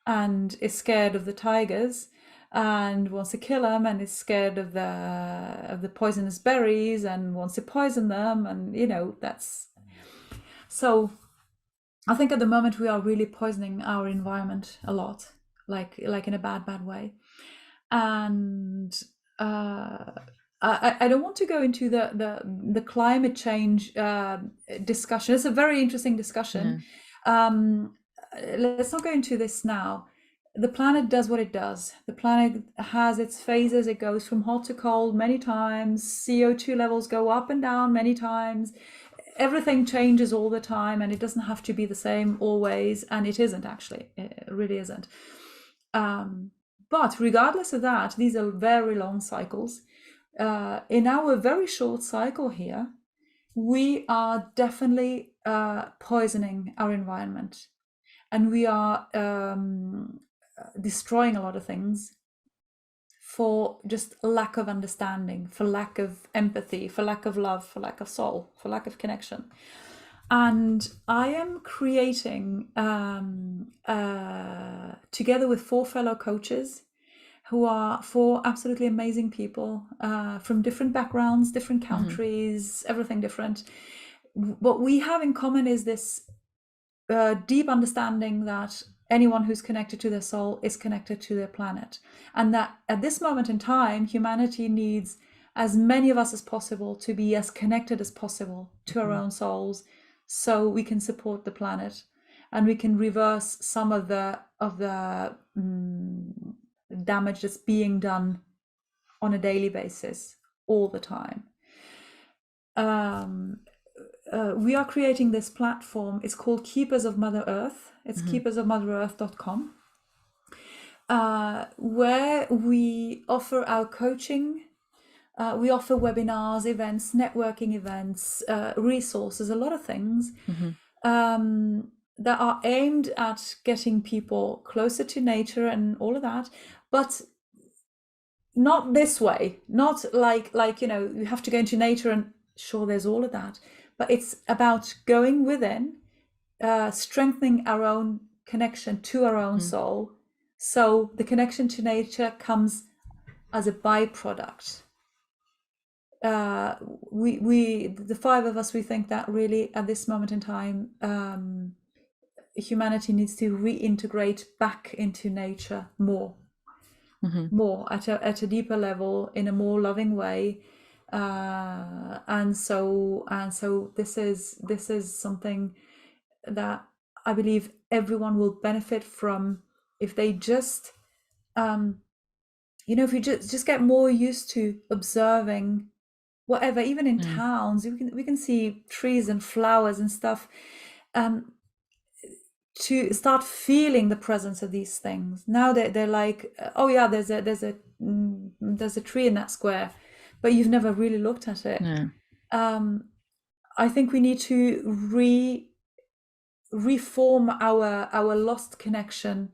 and is scared of the tigers and wants to kill them, and is scared of the poisonous berries and wants to poison them, and that's so. I think at the moment we are really poisoning our environment a lot, like in a bad way. And I don't want to go into the climate change discussion. It's a very interesting discussion. Let's not go into this now. The planet does what it does. The planet has its phases. It goes from hot to cold many times. CO2 levels go up and down many times. Everything changes all the time, and it doesn't have to be the same always. And it isn't, actually. It really isn't. But regardless of that, these are very long cycles. In our very short cycle here, we are definitely poisoning our environment, and we are destroying a lot of things for just lack of understanding, for lack of empathy, for lack of love, for lack of soul, for lack of connection. And I am creating, together with 4 fellow coaches, who are 4 absolutely amazing people from different backgrounds, different countries, everything different. What we have in common is this deep understanding that anyone who's connected to their soul is connected to their planet. And that at this moment in time, humanity needs as many of us as possible to be as connected as possible to our own souls, so we can support the planet, and we can reverse some of the damage that's being done on a daily basis all the time. We are creating this platform. It's called Keepers of Mother Earth. It's keepersofmotherearth.com, where we offer our coaching. We offer webinars, events, networking events, resources, a lot of things that are aimed at getting people closer to nature and all of that, but not this way. Not like you have to go into nature, and sure, there's all of that, but it's about going within, strengthening our own connection to our own soul. So the connection to nature comes as a byproduct. The 5 of us, we think that really at this moment in time, humanity needs to reintegrate back into nature more. more at a deeper level, in a more loving way. And so this is something that I believe everyone will benefit from if they just if you just get more used to observing whatever. Even in towns, we can see trees and flowers and stuff, to start feeling the presence of these things. Now they're like, oh yeah, there's a tree in that square, but you've never really looked at it. I think we need to reform our lost connection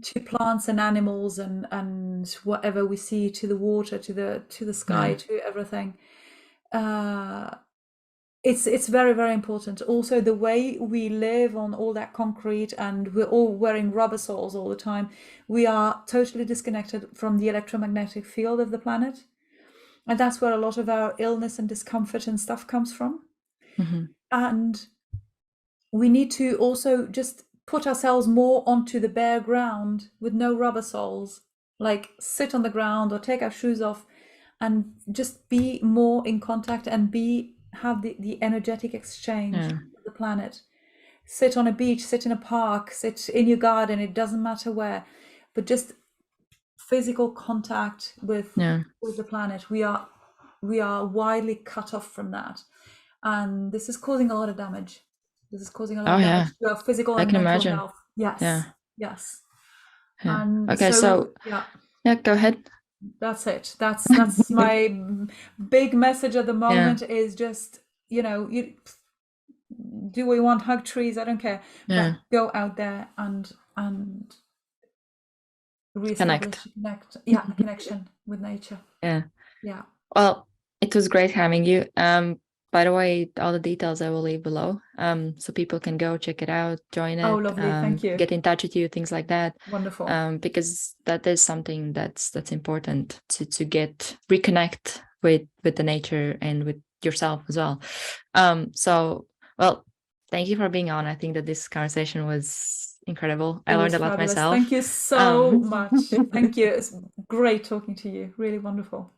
to plants and animals and whatever we see, to the water, to the sky, to everything. It's very, very important. Also, the way we live on all that concrete, and we're all wearing rubber soles all the time, we are totally disconnected from the electromagnetic field of the planet. And that's where a lot of our illness and discomfort and stuff comes from. And we need to also just put ourselves more onto the bare ground with no rubber soles, like sit on the ground or take our shoes off and just be more in contact and have the energetic exchange with the planet. Sit on a beach, sit in a park, sit in your garden, it doesn't matter where, but just physical contact with the planet. We are widely cut off from that, and this is causing a lot of damage. This is causing a lot of damage to our physical and mental health. Yes. And okay, so go ahead. That's it. That's my big message at the moment, is just, do we want hug trees? I don't care. But go out there and reestablish a connection with nature. Yeah. Well, it was great having you. By the way, all the details I will leave below, so people can go check it out, join it. Oh, lovely. Thank you. Get in touch with you, things like that. Wonderful. Because that is something that's important to reconnect with the nature and with yourself as well. So, well, thank you for being on. I think that this conversation was incredible. I learned a lot myself. Thank you so much. Thank you. It's great talking to you. Really wonderful.